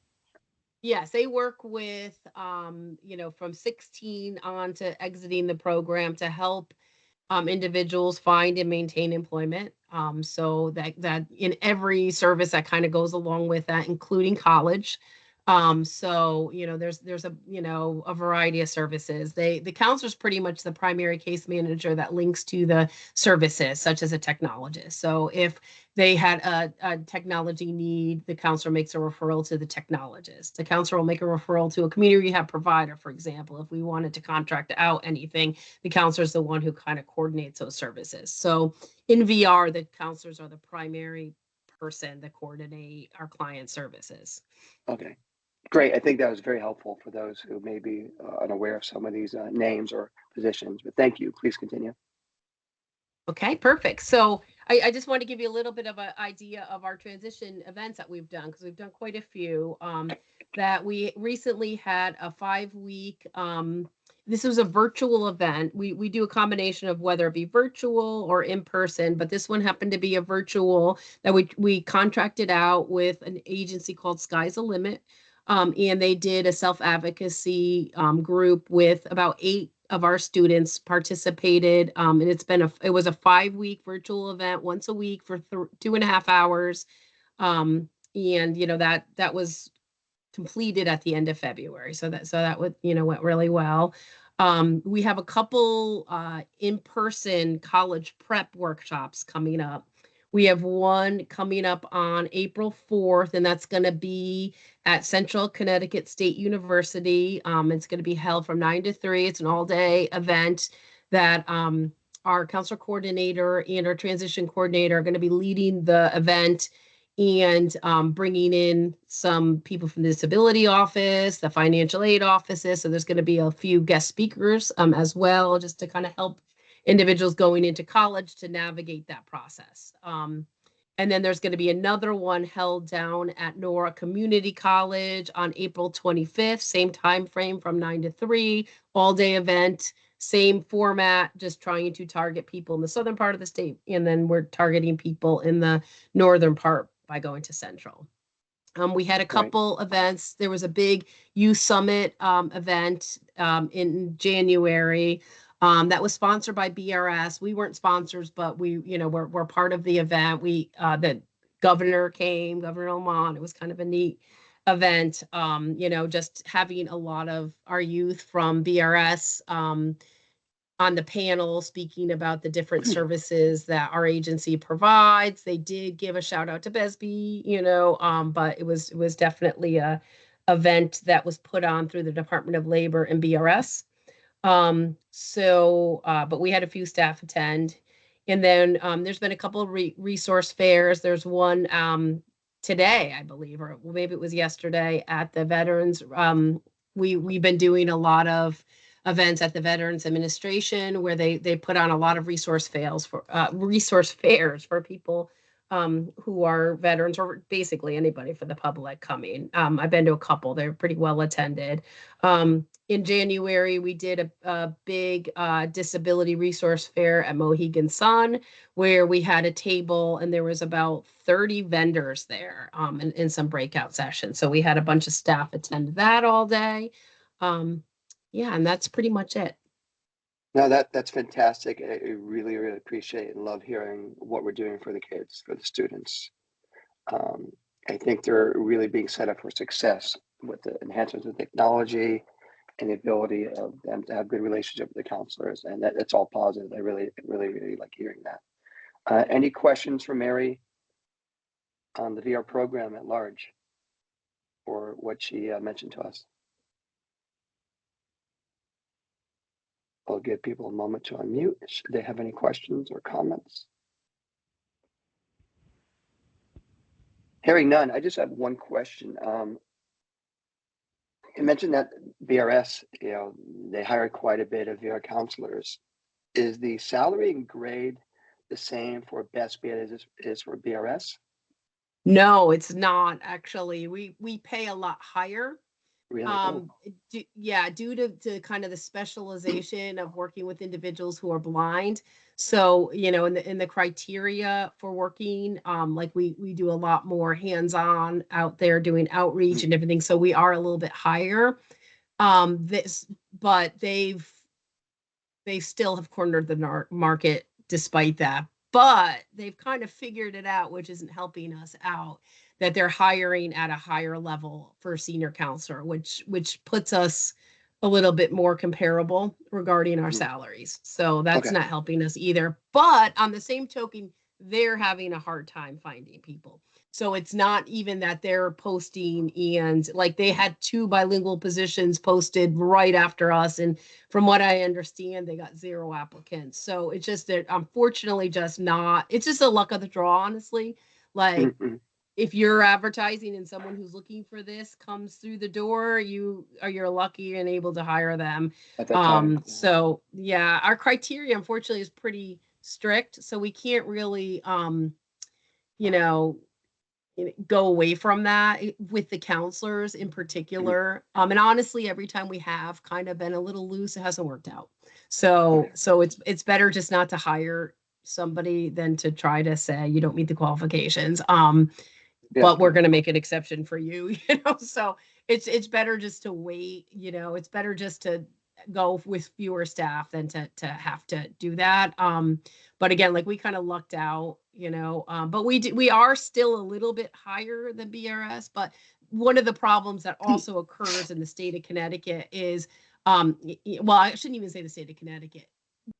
Yes, they work with, you know, from 16 on to exiting the program to help individuals find and maintain employment. So that in every service that kind of goes along with that, including college. So, you know, there's a, you know, a variety of services. The counselor's pretty much the primary case manager that links to the services, such as a technologist. So if they had a technology need, the counselor makes a referral to the technologist. The counselor will make a referral to a community rehab provider, for example. If we wanted to contract out anything, the counselor is the one who kind of coordinates those services. So in VR, the counselors are the primary person that coordinate our client services. Okay. Great. I think that was very helpful for those who may be unaware of some of these names or positions, but thank you. Please continue. Okay, perfect. So I just want to give you a little bit of an idea of our transition events that we've done, because we've done quite a few. That we recently had a 5-week, this was a virtual event. We do a combination of whether it be virtual or in person, but this one happened to be a virtual that we contracted out with an agency called Sky's the Limit. And they did a self-advocacy group with about 8 of our students participated. And it was a 5-week virtual event once a week for 2.5 hours. And you know, that was completed at the end of February. So that would, you know, went really well. We have a couple in-person college prep workshops coming up. We have one coming up on April 4th, and that's going to be at Central Connecticut State University. It's going to be held from 9 to 3. It's an all-day event that our counselor coordinator and our transition coordinator are going to be leading the event and bringing in some people from the disability office, the financial aid offices. So there's going to be a few guest speakers as well, just to kind of help individuals going into college to navigate that process. And then there's going to be another one held down at Nora Community College on April 25th, same time frame from 9 to 3, all-day event, same format, just trying to target people in the southern part of the state. And then we're targeting people in the northern part by going to central. We had a couple events. There was a big youth summit event in January. That was sponsored by BRS. We weren't sponsors, but we're part of the event. The governor came, Governor Oman. It was kind of a neat event. Just having a lot of our youth from BRS on the panel speaking about the different services that our agency provides. They did give a shout out to BESB, but it was definitely a event that was put on through the Department of Labor and BRS. But we had a few staff attend. And then there's been a couple of resource fairs. There's one today, I believe, or maybe it was yesterday at the Veterans. We've been doing a lot of events at the Veterans Administration where they put on a lot of resource fairs for people who are veterans, or basically anybody for the public coming. I've been to a couple. They're pretty well attended. In January, we did a big disability resource fair at Mohegan Sun, where we had a table and there was about 30 vendors there in some breakout sessions. So we had a bunch of staff attend that all day. And that's pretty much it. No, that's fantastic. I really, really appreciate and love hearing what we're doing for the kids, for the students. I think they're really being set up for success with the enhancements of technology and the ability of them to have good relationship with the counselors, and that's all positive. I really, really, really like hearing that. Any questions for Mary on the VR program at large, or what she mentioned to us? I'll give people a moment to unmute. Should they have any questions or comments? Hearing none, I just have one question. You mentioned that BRS, they hire quite a bit of VR counselors. Is the salary and grade the same for BESB as it is for BRS? No, it's not actually. We pay a lot higher. Really? Due to kind of the specialization of working with individuals who are blind. So, in the criteria for working, like we do a lot more hands-on out there doing outreach and everything. So we are a little bit higher. But they still have cornered the market despite that. But they've kind of figured it out, which isn't helping us out, that they're hiring at a higher level for senior counselor, which puts us a little bit more comparable regarding our salaries. So that's not helping us either. But on the same token, they're having a hard time finding people. So it's not even that they're posting, and like they had 2 bilingual positions posted right after us. And from what I understand, they got 0 applicants. So it's just that unfortunately it's just a luck of the draw, honestly. Like if you're advertising and someone who's looking for this comes through the door, you're lucky and able to hire them. At that time, So yeah, our criteria unfortunately is pretty strict. So we can't really go away from that with the counselors in particular. And honestly, every time we have kind of been a little loose, it hasn't worked out. So it's better just not to hire somebody than to try to say you don't meet the qualifications. But we're going to make an exception for you, so it's better just to wait, it's better just to go with fewer staff than to have to do that. But again, like we kind of lucked out, but we are still a little bit higher than BRS. But one of the problems that also occurs in the state of Connecticut is, well, I shouldn't even say the state of Connecticut,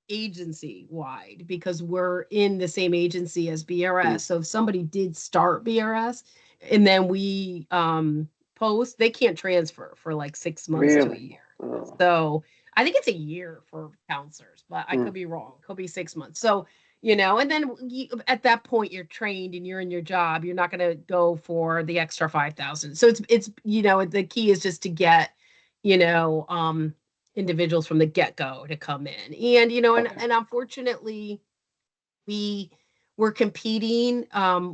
agency wide, because we're in the same agency as BRS. So if somebody did start BRS and then we post, they can't transfer for like 6 months to a year. So I think it's a year for counselors, but I could be wrong. Could be 6 months. So, and then at that point you're trained and you're in your job. You're not going to go for the extra 5,000. So it's the key is just to get, individuals from the get-go to come in. And, and unfortunately we're competing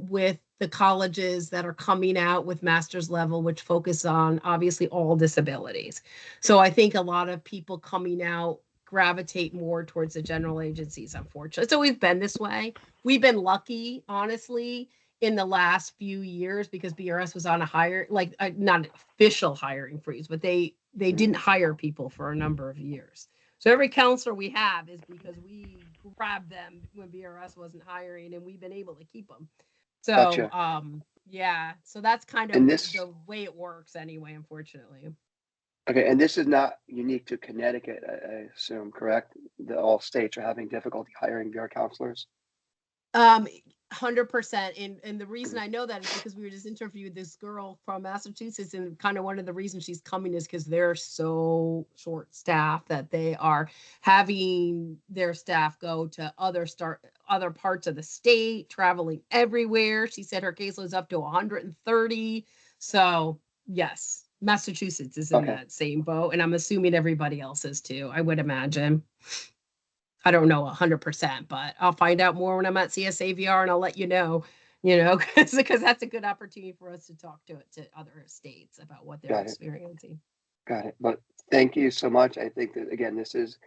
with the colleges that are coming out with master's level, which focus on obviously all disabilities. So I think a lot of people coming out gravitate more towards the general agencies, unfortunately. It's always been this way. We've been lucky, honestly, in the last few years because BRS was on a not an official hiring freeze, but they didn't hire people for a number of years. So every counselor we have is because we grabbed them when BRS wasn't hiring, and we've been able to keep them. So, Gotcha. yeah, so that's kind of And this, the way it works anyway, unfortunately. okay, and this is not unique to Connecticut, I assume, correct? All states are having difficulty hiring VR counselors. 100%. And the reason I know that is because we just interviewed this girl from Massachusetts, and kind of one of the reasons she's coming is because they're so short staffed that they are having their staff go to other parts of the state, traveling everywhere. She said her caseload is up to 130. So yes, Massachusetts is in that same boat, and I'm assuming everybody else is too, I would imagine. I don't know 100%, but I'll find out more when I'm at CSAVR, and I'll let you know, because that's a good opportunity for us to talk to other states about what they're experiencing. Got it. But thank you so much. I think that, again, this is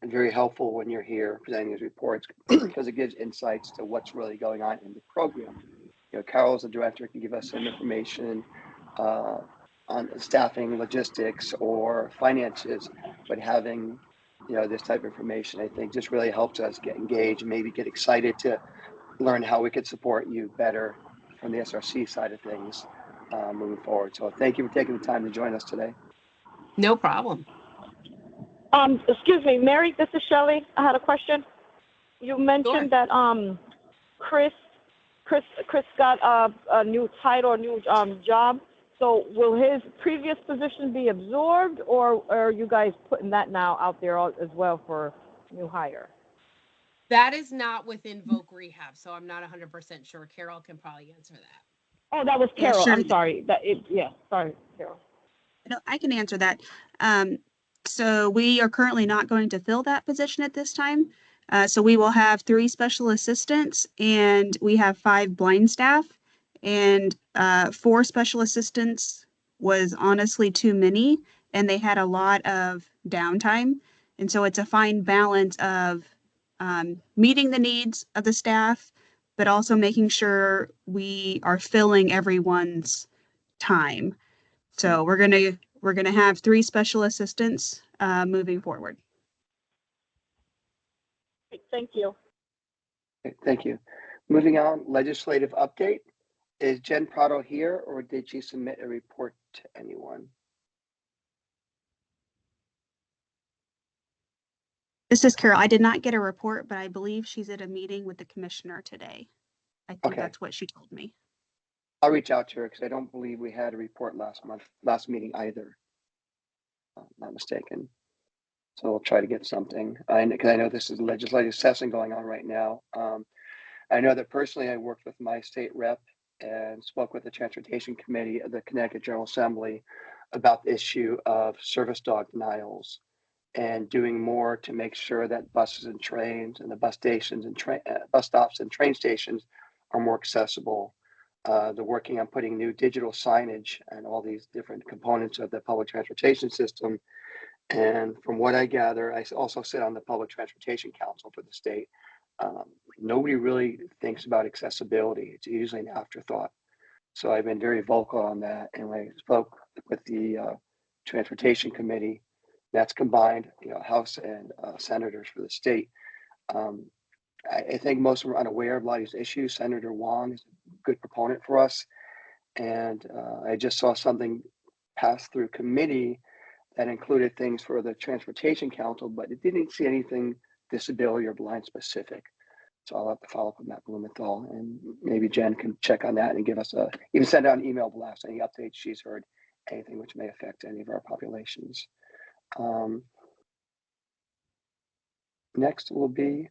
very helpful when you're here presenting these reports because it gives insights to what's really going on in the program. Carol as the director can give us some information on staffing, logistics, or finances, but having this type of information, I think, just really helps us get engaged and maybe get excited to learn how we could support you better from the SRC side of things moving forward. So thank you for taking the time to join us today. No problem. Excuse me, Mary, this is Shelley. I had a question. You mentioned that Chris got a new title, a new job. So will his previous position be absorbed, or are you guys putting that now out there as well for new hire? That is not within Voc Rehab, so I'm not 100% sure. Carol can probably answer that. Oh, that was Carol. Yeah, sure. I'm sorry. Sorry, Carol. No, I can answer that. So we are currently not going to fill that position at this time. So we will have 3 special assistants, and we have 5 blind staff, and 4 special assistants was honestly too many, and they had a lot of downtime. And so it's a fine balance of meeting the needs of the staff, but also making sure we are filling everyone's time. So we're gonna have 3 special assistants moving forward. Thank you. Okay, thank you. Moving on, legislative update. Is Jen Prado here, or did she submit a report to anyone? This is Carol. I did not get a report, but I believe she's at a meeting with the commissioner today. I think that's what she told me. I'll reach out to her because I don't believe we had a report last meeting either. If I'm not mistaken. So we'll try to get something. Because I know this is legislative session going on right now. I know that personally I worked with my state rep and spoke with the Transportation Committee of the Connecticut General Assembly about the issue of service dog denials and doing more to make sure that buses and trains and the bus stations and bus stops and train stations are more accessible. They're working on putting new digital signage and all these different components of the public transportation system. And from what I gather, I also sit on the Public Transportation Council for the state. Nobody really thinks about accessibility. It's usually an afterthought. So I've been very vocal on that. And when I spoke with the Transportation Committee, that's combined, House and senators for the state. I think most of them are unaware of a lot of these issues. Senator Wong is a good proponent for us. And I just saw something pass through committee that included things for the Transportation Council, but it didn't see anything disability or blind specific. So I'll have to follow up with Matt Blumenthal, and maybe Jen can check on that and give us even send out an email blast, any updates she's heard, anything which may affect any of our populations. Next will be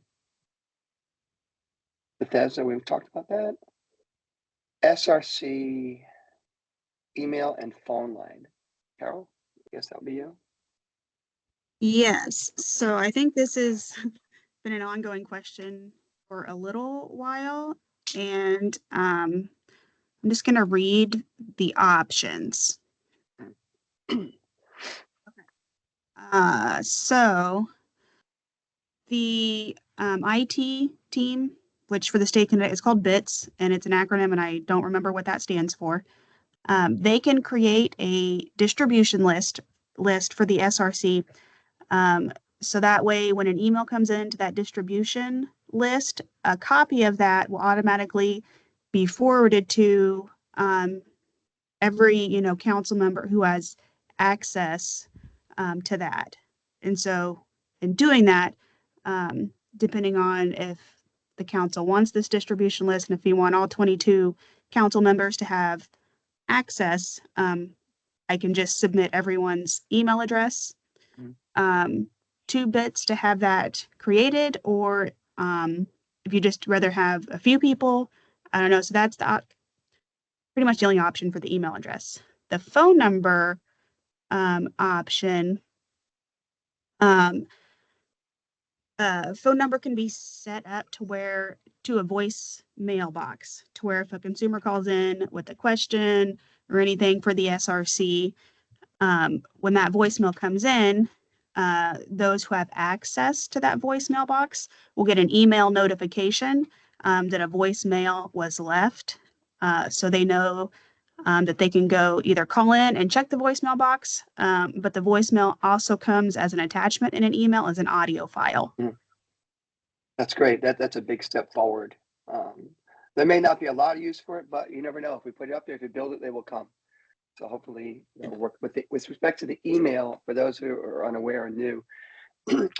Bethesda. We've talked about that. SRC email and phone line. Carol, I guess that'll be you. Yes, so I think this has been an ongoing question for a little while, and I'm just gonna read the options. So the IT team, which for the state is called BITS, and it's an acronym, and I don't remember what that stands for. They can create a distribution list for the SRC. So that way, when an email comes into that distribution list, a copy of that will automatically be forwarded to every council member who has access to that. And so, in doing that, depending on if the council wants this distribution list and if you want all 22 council members to have access, I can just submit everyone's email address to BITS to have that created, or if you just rather have a few people, I don't know. So that's pretty much the only option for the email address. The phone number option, phone number can be set up to a voice mailbox, to where if a consumer calls in with a question or anything for the SRC, when that voicemail comes in, those who have access to that voicemail box will get an email notification that a voicemail was left. So they know that they can go either call in and check the voicemail box, but the voicemail also comes as an attachment in an email as an audio file. That's great. That's a big step forward. There may not be a lot of use for it, but you never know. If we put it up there, if you build it, they will come. So hopefully they'll work with it. With respect to the email, for those who are unaware and new,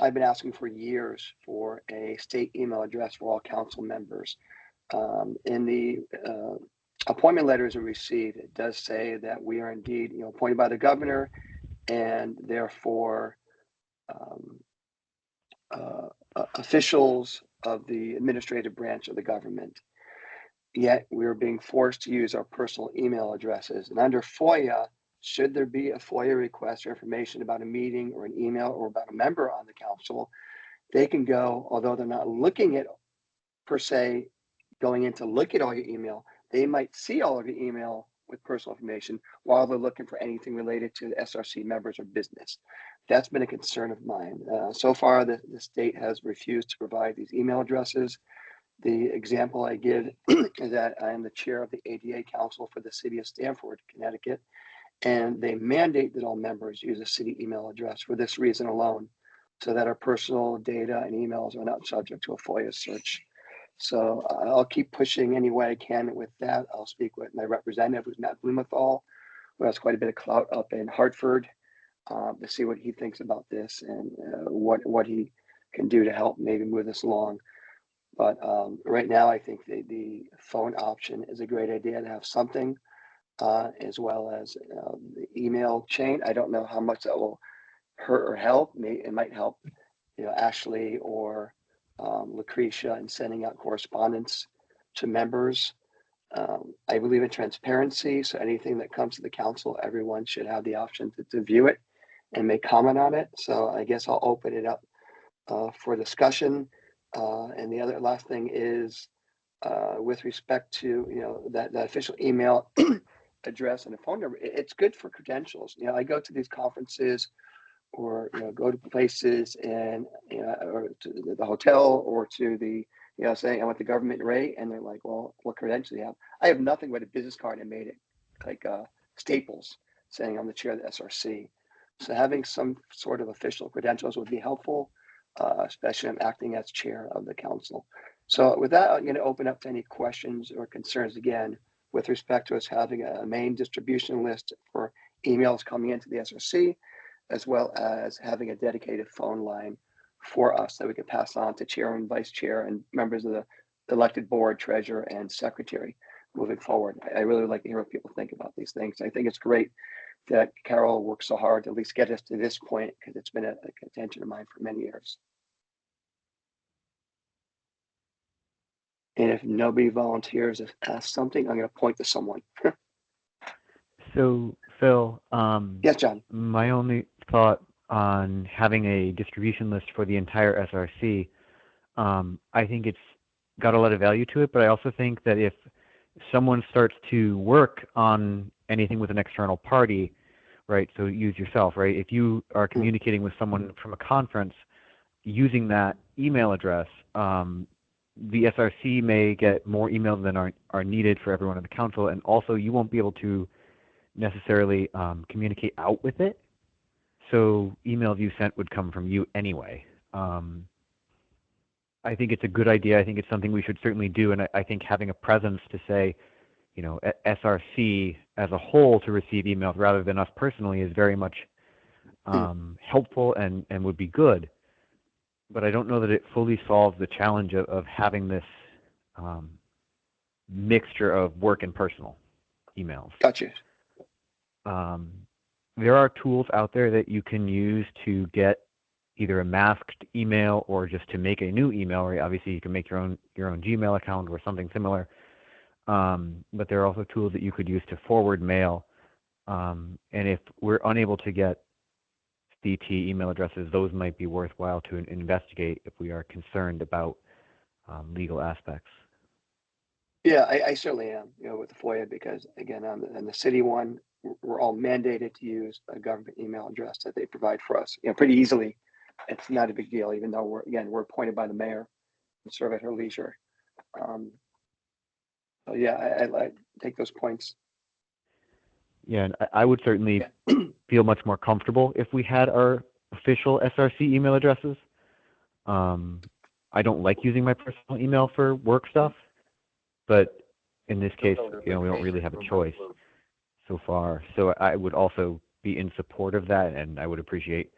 I've been asking for years for a state email address for all council members. In the appointment letters we received, it does say that we are indeed, appointed by the governor, and therefore officials of the administrative branch of the government. Yet we are being forced to use our personal email addresses. And under FOIA, should there be a FOIA request or information about a meeting or an email or about a member on the council, they can go, although they're not looking at per se, going in to look at all your email, they might see all of your email with personal information while they're looking for anything related to the SRC members or business. That's been a concern of mine. So far, the state has refused to provide these email addresses. The example I give is that I am the chair of the ADA Council for the city of Stamford, Connecticut, and they mandate that all members use a city email address for this reason alone, so that our personal data and emails are not subject to a FOIA search. So I'll keep pushing any way I can with that. I'll speak with my representative, who's Matt Blumenthal, who has quite a bit of clout up in Hartford, to see what he thinks about this and what he can do to help maybe move this along. But right now, I think the phone option is a great idea to have something, as well as the email chain. I don't know how much that will hurt or help. It might help, Ashley or Lucretia in sending out correspondence to members. I believe in transparency, so anything that comes to the council, everyone should have the option to view it and make comment on it. So I guess I'll open it up for discussion. And the other last thing is with respect to that official email address and a phone number. It's good for credentials. I go to these conferences or go to places and or to the hotel or to the saying I went to government rate, and they're like, well, what credentials do you have? I have nothing but a business card and made it like Staples saying I'm the chair of the SRC. So having some sort of official credentials would be helpful, especially I'm acting as chair of the council. So with that, I'm going to open up to any questions or concerns again with respect to us having a main distribution list for emails coming into the SRC, as well as having a dedicated phone line for us that we could pass on to chair and vice chair and members of the elected board, treasurer, and secretary moving forward. I really would like to hear what people think about these things. I think it's great that Carol worked so hard to at least get us to this point, because it's been a contention of mine for many years. And if nobody volunteers to ask something, I'm going to point to someone. So, Phil, Yes, John. my only thought on having a distribution list for the entire SRC, I think it's got a lot of value to it, but I also think that if someone starts to work on anything with an external party, right, so use yourself, right, if you are communicating with someone from a conference using that email address, the SRC may get more emails than are needed for everyone in the council, and also you won't be able to necessarily communicate out with it. So emails you sent would come from you anyway. I think it's a good idea. I think it's something we should certainly do, and I think having a presence to say, you know, SRC as a whole to receive emails rather than us personally is very much helpful and would be good. But I don't know that it fully solves the challenge of having this mixture of work and personal emails. Gotcha. There are tools out there that you can use to get either a masked email or just to make a new email. Right? Obviously, you can make your own Gmail account or something similar. But there are also tools that you could use to forward mail. And if we're unable to get CT email addresses, those might be worthwhile to investigate if we are concerned about legal aspects. Yeah, I certainly am, you know, with the FOIA, because again, on the city one, we're all mandated to use a government email address that they provide for us, you know, pretty easily. It's not a big deal, even though we're appointed by the mayor and serve at her leisure. So yeah, I take those points. Yeah, and I would certainly feel much more comfortable if we had our official SRC email addresses. I don't like using my personal email for work stuff, but in this case, you know, we don't really have a choice so far. So I would also be in support of that, and I would appreciate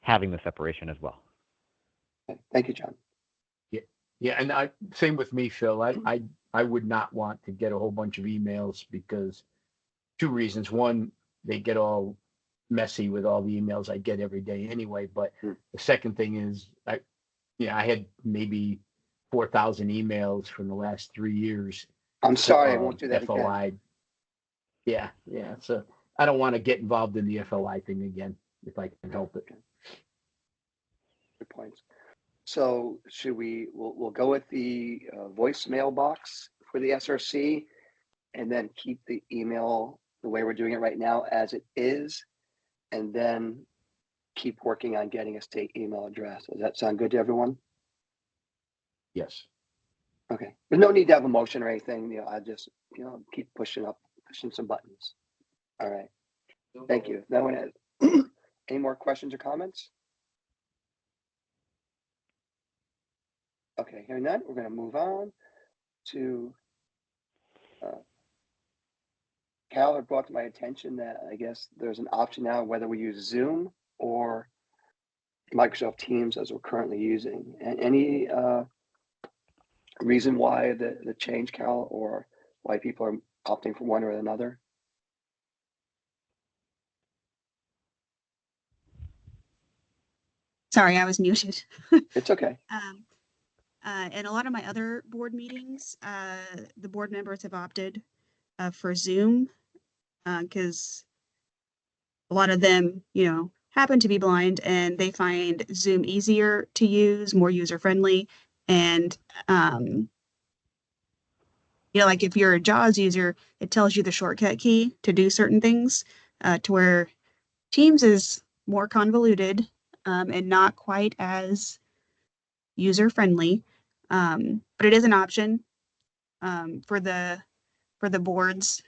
having the separation as well. Thank you, John. Yeah, and same with me, Phil. I would not want to get a whole bunch of emails because two reasons. One, they get all messy with all the emails I get every day anyway. But the second thing is, I had maybe 4,000 emails from the last 3 years. I'm sorry, I won't do that FOI. again. Yeah. So I don't want to get involved in the FOI thing again if I can help it. Good points. So should we'll go with the voicemail box for the SRC, and then keep the email the way we're doing it right now as it is, and then keep working on getting a state email address. Does that sound good to everyone? Yes. Okay. There's no need to have a motion or anything. You know, I just, you know, keep pushing some buttons. All right. Thank you. No one has any more questions or comments? Okay, hearing none, we're going to move on to Cal had brought to my attention that I guess there's an option now whether we use Zoom or Microsoft Teams as we're currently using. And any reason why the change, Cal, or why people are opting for one or another? Sorry, I was muted. It's okay. In a lot of my other board meetings, the board members have opted for Zoom because a lot of them, you know, happen to be blind and they find Zoom easier to use, more user-friendly. And, you know, like if you're a JAWS user, it tells you the shortcut key to do certain things, to where Teams is more convoluted and not quite as user-friendly. But it is an option for the boards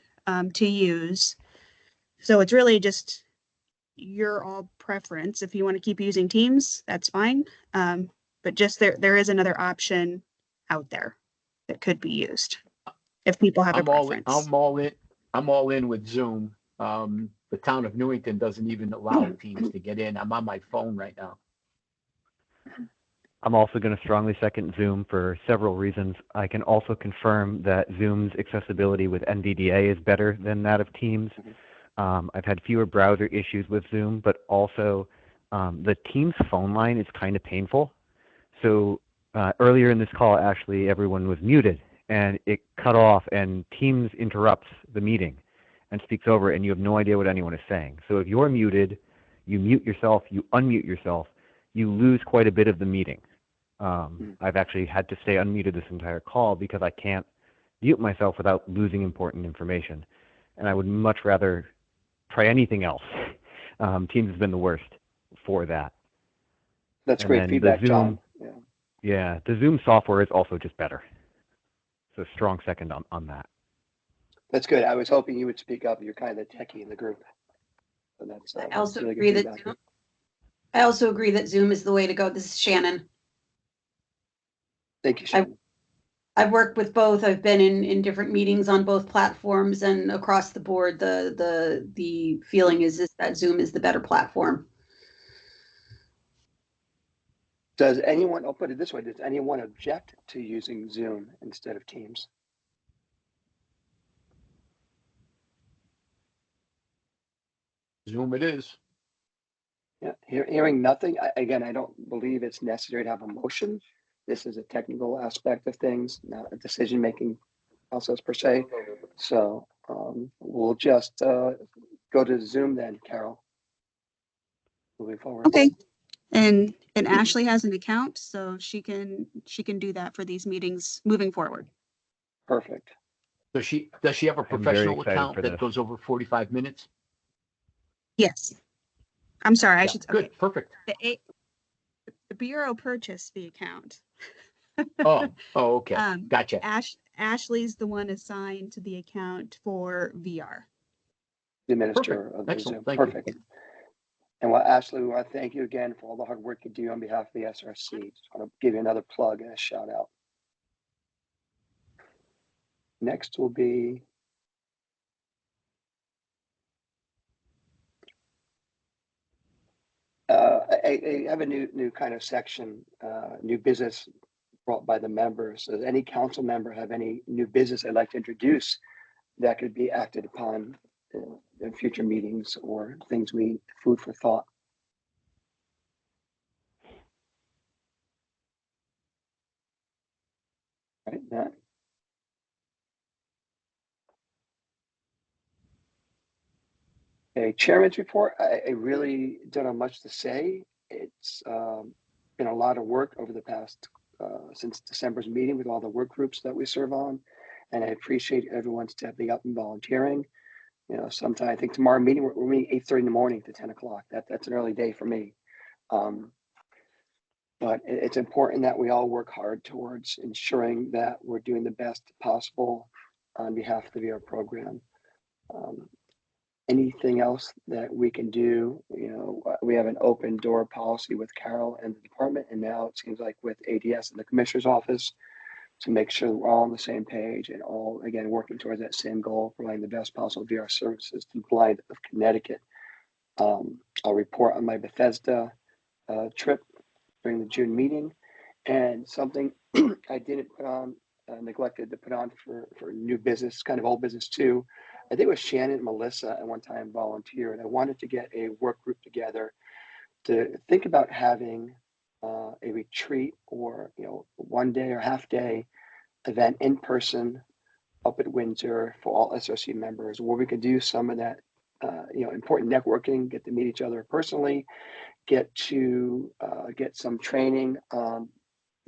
to use. So it's really just your all preference. If you want to keep using Teams, that's fine. But just there is another option out there that could be used if people have a preference. I'm all in with Zoom. The town of Newington doesn't even allow Teams to get in. I'm on my phone right now. I'm also going to strongly second Zoom for several reasons. I can also confirm that Zoom's accessibility with NVDA is better than that of Teams. I've had fewer browser issues with Zoom, but also the Teams phone line is kind of painful. So earlier in this call, actually, everyone was muted, and it cut off, and Teams interrupts the meeting and speaks over, and you have no idea what anyone is saying. So if you're muted, you mute yourself, you unmute yourself, you lose quite a bit of the meeting. I've actually had to stay unmuted this entire call because I can't mute myself without losing important information. And I would much rather try anything else. Teams has been the worst for that. That's And great then feedback, the Zoom, John. yeah, the Zoom software is also just better. So strong second on that. That's good. I was hoping you would speak up. You're kind of the techie in the group. So that's I also really agree good that feedback. Zoom, I also agree that Zoom is the way to go. This is Shannon. Thank you, Shannon. I've worked with both. I've been in different meetings on both platforms, and across the board, the feeling is that Zoom is the better platform. Does anyone, I'll put it this way, does anyone object to using Zoom instead of Teams? Zoom it is. Yeah, hearing nothing, again, I don't believe it's necessary to have a motion. This is a technical aspect of things, not a decision-making process per se. So we'll just go to Zoom then, Carol. Moving forward. Okay. And Ashley has an account, so she can do that for these meetings moving forward. Perfect. Does she have a I'm very professional excited account for that this. goes over 45 minutes? Yes. I'm sorry, I Yeah, should. good, Okay. perfect. The Bureau purchased the account. Oh, okay. Gotcha. Ashley's the one assigned to the account for VR. The administrator Perfect. of the Excellent. Zoom. Thank Perfect. you. And Ashley, we want to thank you again for all the hard work you do on behalf of the SRC. Just want to give you another plug and a shout out. Next will be I have a new kind of section, new business brought by the members. Does any council member have any new business they'd like to introduce that could be acted upon in future meetings or things food for thought? Right, Matt? Okay, chairman's report. I really don't have much to say. It's been a lot of work over the past since December's meeting with all the work groups that we serve on, and I appreciate everyone stepping up and volunteering. You know, sometime I think tomorrow meeting we're meeting 8:30 in the morning to 10 o'clock. That's an early day for me. But it's important that we all work hard towards ensuring that we're doing the best possible on behalf of the VR program. Anything else that we can do, you know, we have an open door policy with Carol and the department, and now it seems like with ADS and the commissioner's office to make sure that we're all on the same page and all, again, working towards that same goal, providing the best possible VR services to the blind of Connecticut. I'll report on my Bethesda trip during the June meeting, and something I didn't put on, neglected to put on for new business, kind of old business too. I think it was Shannon and Melissa at one time volunteered. I wanted to get a work group together to think about having a retreat or, you know, one day or half day event in person up at Windsor for all SRC members, where we could do some of that, you know, important networking, get to meet each other personally, get some training on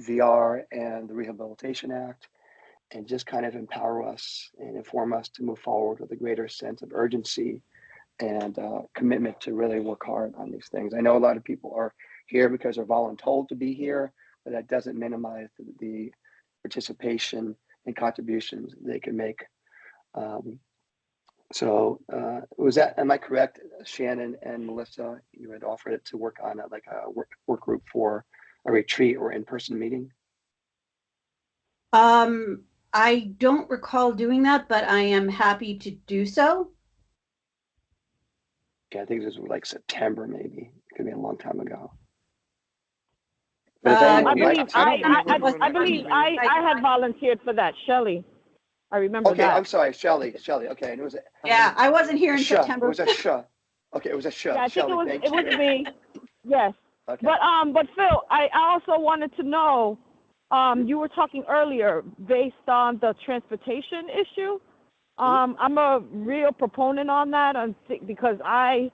VR and the Rehabilitation Act, and just kind of empower us and inform us to move forward with a greater sense of urgency and commitment to really work hard on these things. I know a lot of people are here because they're voluntold to be here, but that doesn't minimize the participation and contributions they can make. Was that, am I correct, Shannon and Melissa, you had offered it to work on like a work group for a retreat or in-person meeting? I don't recall doing that, but I am happy to do so. Yeah, I think this was like September, maybe. It could be a long time ago. But if anyone I would believe like to, I don't remember doing I that believe either. I had volunteered for that, Shelley. I remember Okay, that. I'm sorry, Shelley. Okay, and it was Yeah, I wasn't here a in sh. It September. was a sh. Okay, it was a sh. Yeah, I think Shelley, thank it was you. me. Yes. Okay. But Phil, I also wanted to know, you were talking earlier based on the transportation issue. I'm a real proponent on that because I'm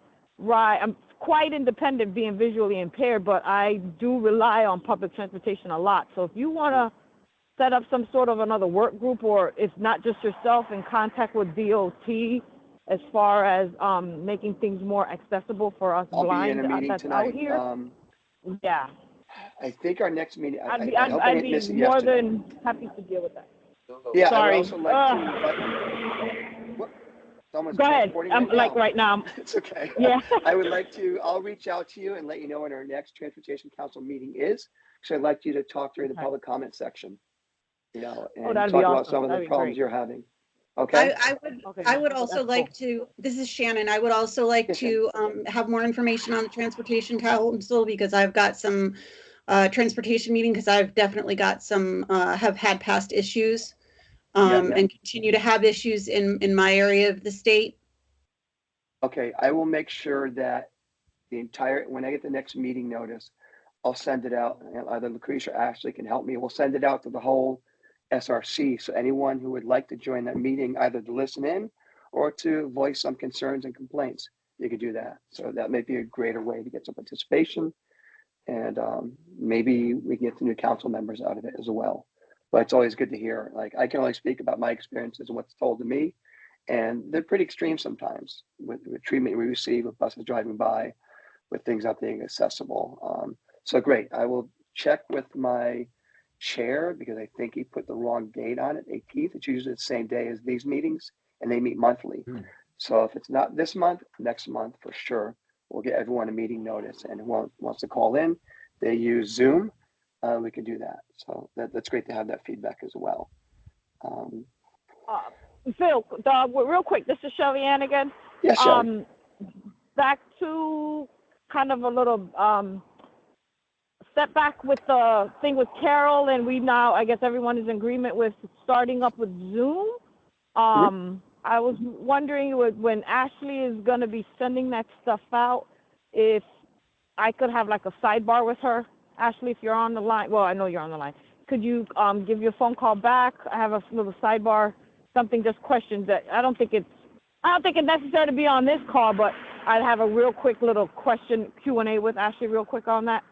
quite independent being visually impaired, but I do rely on public transportation a lot. So if you want to set up some sort of another work group, or if not just yourself, in contact with DOT as far as making things more accessible for us I'll be in blind a meeting that's tonight. out here. Yeah, I think our next meeting. I hope I I'd didn't be miss it more yesterday. than happy to deal with that. Yeah, I would Sorry. also like to invite. What? Someone's Go ahead. transporting I'm right like now. right now. It's okay. Yeah. I'll reach out to you and let you know when our next Transportation Council meeting is. So I'd like you to talk during the Okay. public comment section, and That'd talk be about awesome. some of the That'd be problems great. you're having. Okay? Okay. I would Okay, also that's like cool. to, this is Shannon, I would also like Yes, to have more information on the Transportation Council because I've got some transportation meeting because I've definitely got some, have had past issues Yeah. and continue to have issues in my area of the state. Okay, I will make sure that when I get the next meeting notice, I'll send it out, and either Lucretia or Ashley can help me. We'll send it out to the whole SRC. So anyone who would like to join that meeting, either to listen in or to voice some concerns and complaints, you could do that. So that may be a greater way to get some participation. And maybe we can get the new council members out of it as well. But it's always good to hear. Like, I can only speak about my experiences and what's told to me. And they're pretty extreme sometimes with treatment we receive with buses driving by, with things not being accessible. So great. I will check with my chair because I think he put the wrong date on it, 18th. It's usually the same day as these meetings, and they meet monthly. So if it's not this month, next month for sure, we'll get everyone a meeting notice. And who wants to call in, they use Zoom. We can do that. So that's great to have that feedback as well. Phil, real quick, this is Shelly Ann again. Yes, Shelly. Back to kind of a little step back with the thing with Carol, and we now, I guess everyone is in agreement with starting up with Zoom. I was wondering when Ashley is going to be sending that stuff out, if I could have like a sidebar with her. Ashley, if you're on the line, well, I know you're on the line. Could you give your phone call back? I have a little sidebar, something, just questions that I don't think it's necessary to be on this call, but I'd have a real quick little question Q&A with Ashley real quick on that.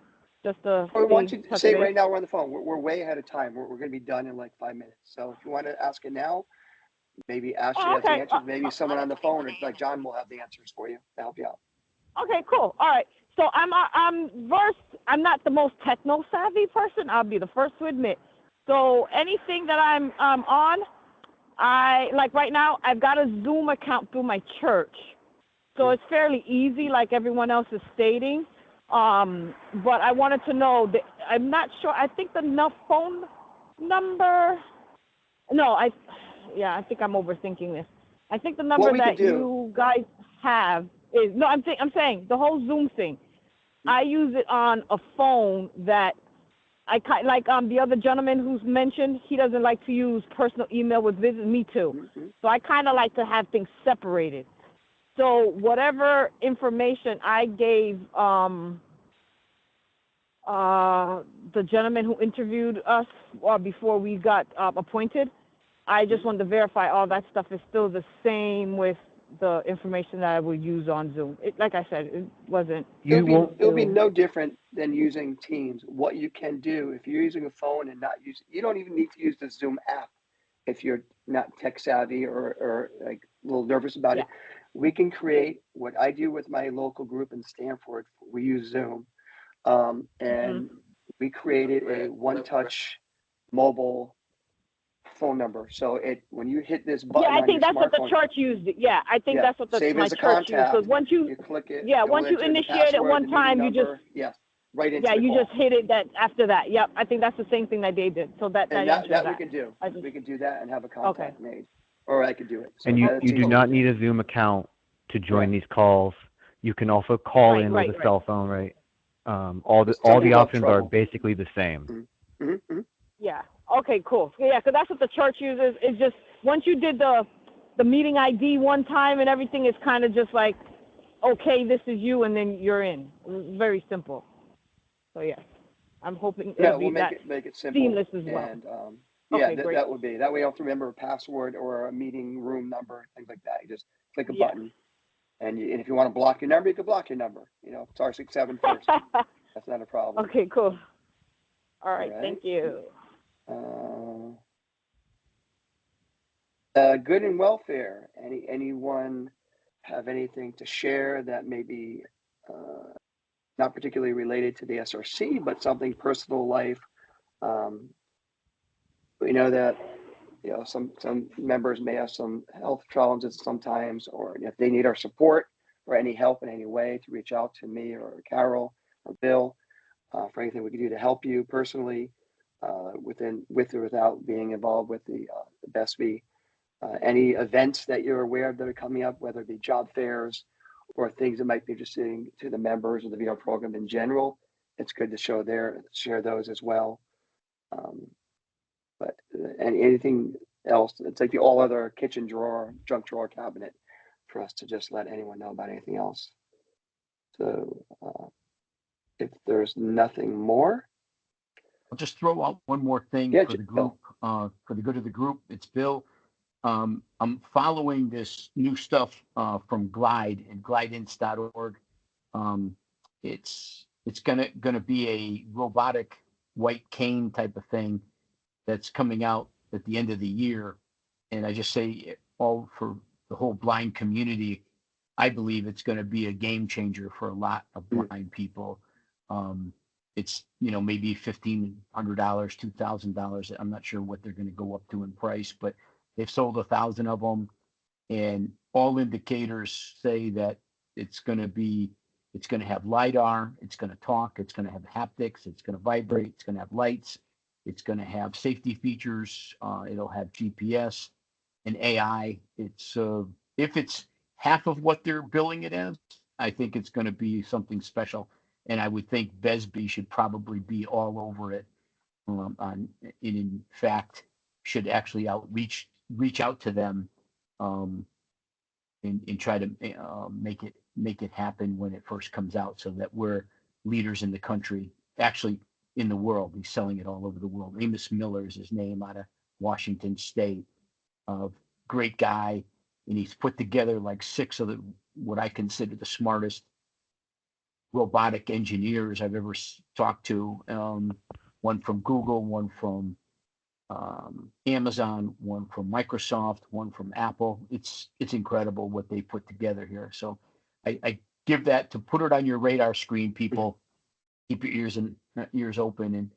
Just to Or why don't you say right now we're on the phone. We're way ahead of time. We're going to be done in like 5 minutes. So if you want to ask it now, maybe Ashley has the answers. Maybe someone on the phone, or like John, will have the answers for you to help you out. Okay, cool. All right. So I'm versed. I'm not the most techno savvy person. I'll be the first to admit. So anything that I'm on, I like right now. I've got a Zoom account through my church, so it's fairly easy, like everyone else is stating. But I wanted to know that I'm not sure. I think the phone number. No, I think I'm overthinking this. I think the number that you guys have is no. I'm saying the whole Zoom thing. I use it on a phone that like the other gentleman who's mentioned. He doesn't like to use personal email with visits. Me too. So I kind of like to have things separated. So whatever information I gave the gentleman who interviewed us before we got appointed, I just wanted to verify all that stuff is still the same with the information that I would use on Zoom. Like I said, it wasn't. It'll be no different than using Teams. What you can do if you're using a phone and you don't even need to use the Zoom app if you're not tech savvy or like a little nervous about it. We can create what I do with my local group in Stanford. We use Zoom, and we created a one-touch mobile phone number. So when you hit this button, I think that's what the church used. Yeah, I think that's what my church used. Because once you click it, once you initiate it one time, you just right into the you call. just hit it. That after that, I think that's the same thing that they did. So that we can do. We can do that and have a contact made, or I could do it. So and you do not need a Zoom account to join these calls. You can also call in with a cell phone, right? All the options are basically the same. Yeah. Okay, cool. Yeah, because that's what the church uses. It's just once you did the meeting ID one time and everything, it's kind of just like, okay, this is you, and then you're in. It's very simple. So yeah, I'm hoping Yeah, it'll be we'll that make it simple. seamless as well. And Okay, yeah, great. that would be, that way you don't have to remember a password or a meeting room number, things like that. You just click a Yeah. button. And if you want to block your number, you can block your number. You know, it's R67 first. That's not a problem. Okay, cool. All right, All right. thank you. Good and welfare. Anyone have anything to share that may be not particularly related to the SRC, but something personal life? We know that some members may have some health challenges sometimes, or if they need our support or any help in any way, to reach out to me or Carol or Bill for anything we can do to help you personally, with or without being involved with the BESB. Any events that you're aware of that are coming up, whether it be job fairs or things that might be interesting to the members of the VR program in general, it's good to share those as well. But anything else, it's like the all other kitchen drawer, junk drawer cabinet for us to just let anyone know about anything else. So if there's nothing more. I'll just throw out one more thing Yeah, for the group, for the good of the group. It's Bill. I'm following this new stuff from Glide and glideinc.org. It's gonna be a robotic white cane type of thing that's coming out at the end of the year. And I just say all for the whole blind community, I believe it's going to be a game changer for a lot of blind people. It's, maybe $1,500, $2,000. I'm not sure what they're going to go up to in price, but they've sold 1,000 of them, and all indicators say that it's going to have LiDAR, it's going to talk, it's going to have haptics, it's going to vibrate, it's going to have lights, it's going to have safety features, it'll have GPS and AI. It's if it's half of what they're billing it as, I think it's going to be something special. And I would think BESB should probably be all over it. In fact, should actually reach out to them, and try to make it happen when it first comes out, so that we're leaders in the country, actually in the world. He's selling it all over the world. Amos Miller is his name, out of Washington State. Great guy, and he's put together like 6 of what I consider the smartest robotic engineers I've ever talked to. One from Google, one from Amazon, one from Microsoft, one from Apple. It's incredible what they put together here. So I give that to put it on your radar screen, people. Keep your ears open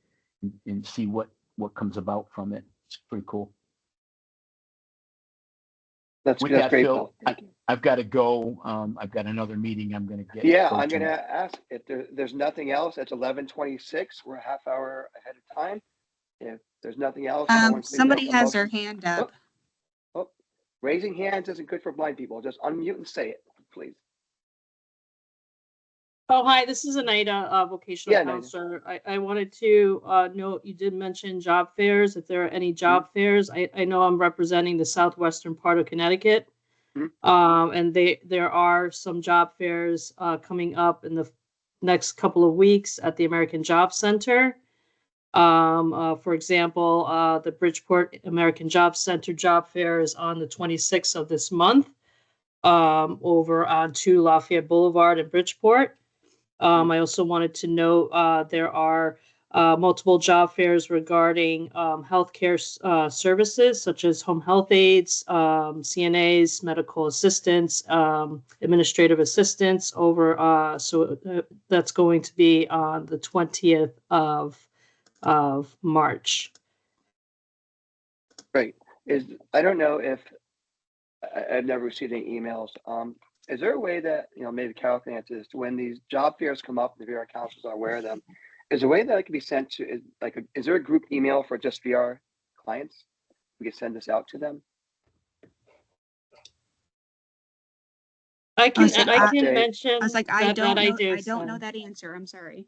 and see what comes about from it. It's pretty cool. That's With that, great, Phil, Bill. I've got to go. I've got another meeting I'm going to get. Yeah, I'm going to ask if there's nothing else. It's 11:26. We're a half hour ahead of time. If there's nothing else, Somebody has their hand up. Oh, raising hands isn't good for blind people. Just unmute and say it, please. Oh, hi, this is Anita, vocational Yeah, counselor. I wanted to note, you did mention job fairs. If there are any job fairs, I know I'm representing the southwestern part of Connecticut. And there are some job fairs coming up in the next couple of weeks at the American Job Center. For example, the Bridgeport American Job Center job fair is on the 26th of this month, over on 2 Lafayette Boulevard in Bridgeport. I also wanted to note there are multiple job fairs regarding healthcare services, such as home health aides, CNAs, medical assistants, administrative assistants over. So that's going to be on the 20th of March. Great. I don't know if I've never received any emails. Is there a way that, maybe Carol can answer this, when these job fairs come up, the VR counselors are aware of them, is there a way that it can be sent to, is there a group email for just VR clients? We can send this out to them? I can Update. mention I was like, that I do know that answer. I'm sorry.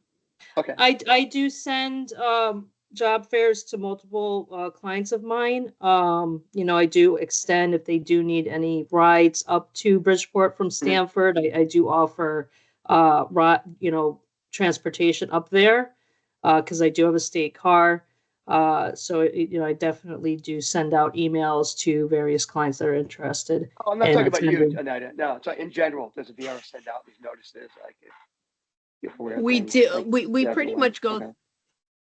Okay. I do send job fairs to multiple clients of mine. I do extend if they do need any rides up to Bridgeport from Stamford. I do offer transportation up there because I do have a state car. So I definitely do send out emails to various clients that are interested. Oh, I'm not in talking about you, attending. Anita. No, it's in general. Does the VR send out these notices? Like, if aware of We things, do, like we pretty scheduling? much go, Okay.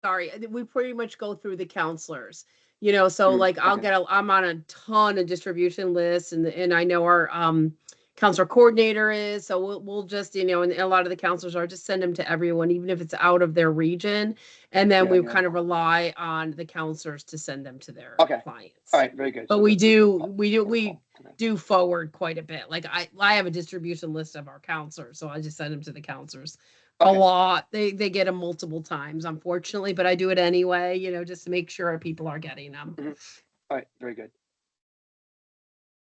sorry, we pretty much go through the counselors, so Mm, like okay. I'm on a ton of distribution lists and I know our counselor coordinator is, so we'll just, and a lot of the counselors are, just send them to everyone, even if it's out of their region. And then we Yeah. kind of rely on the counselors to send them to their Okay. clients. All right. Very good. But So we that's we protocol. do forward quite a bit. Like I have a distribution list of our counselors, so I just send them to the counselors. A Okay. lot. They get them multiple times, unfortunately, but I do it anyway, just to make sure our people are getting them. Mhm. All right. Very good.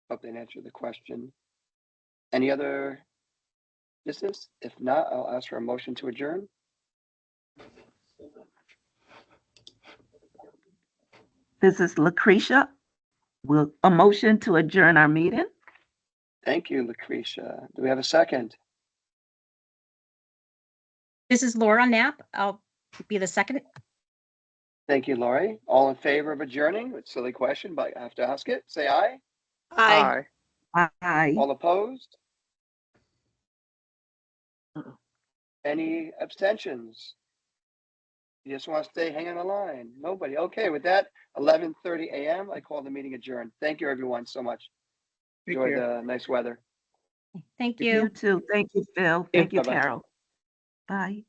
Hope that answered the question. Any other business? If not, I'll ask for a motion to adjourn. This is Lucretia. Will a motion to adjourn our meeting? Thank you, Lucretia. Do we have a second? This is Laura Knapp. I'll be the second. Thank you, Lori. All in favor of adjourning? It's a silly question, but I have to ask it. Say aye. Aye. Aye. All opposed? Any abstentions? You just want to stay hanging on the line? Nobody. Okay, with that, 11:30 a.m., I call the meeting adjourned. Thank you, everyone, so much. Enjoy the nice weather. Thank You you. too. Thank you, Phil. Yeah. Thank you, Bye-bye. Carol. Bye.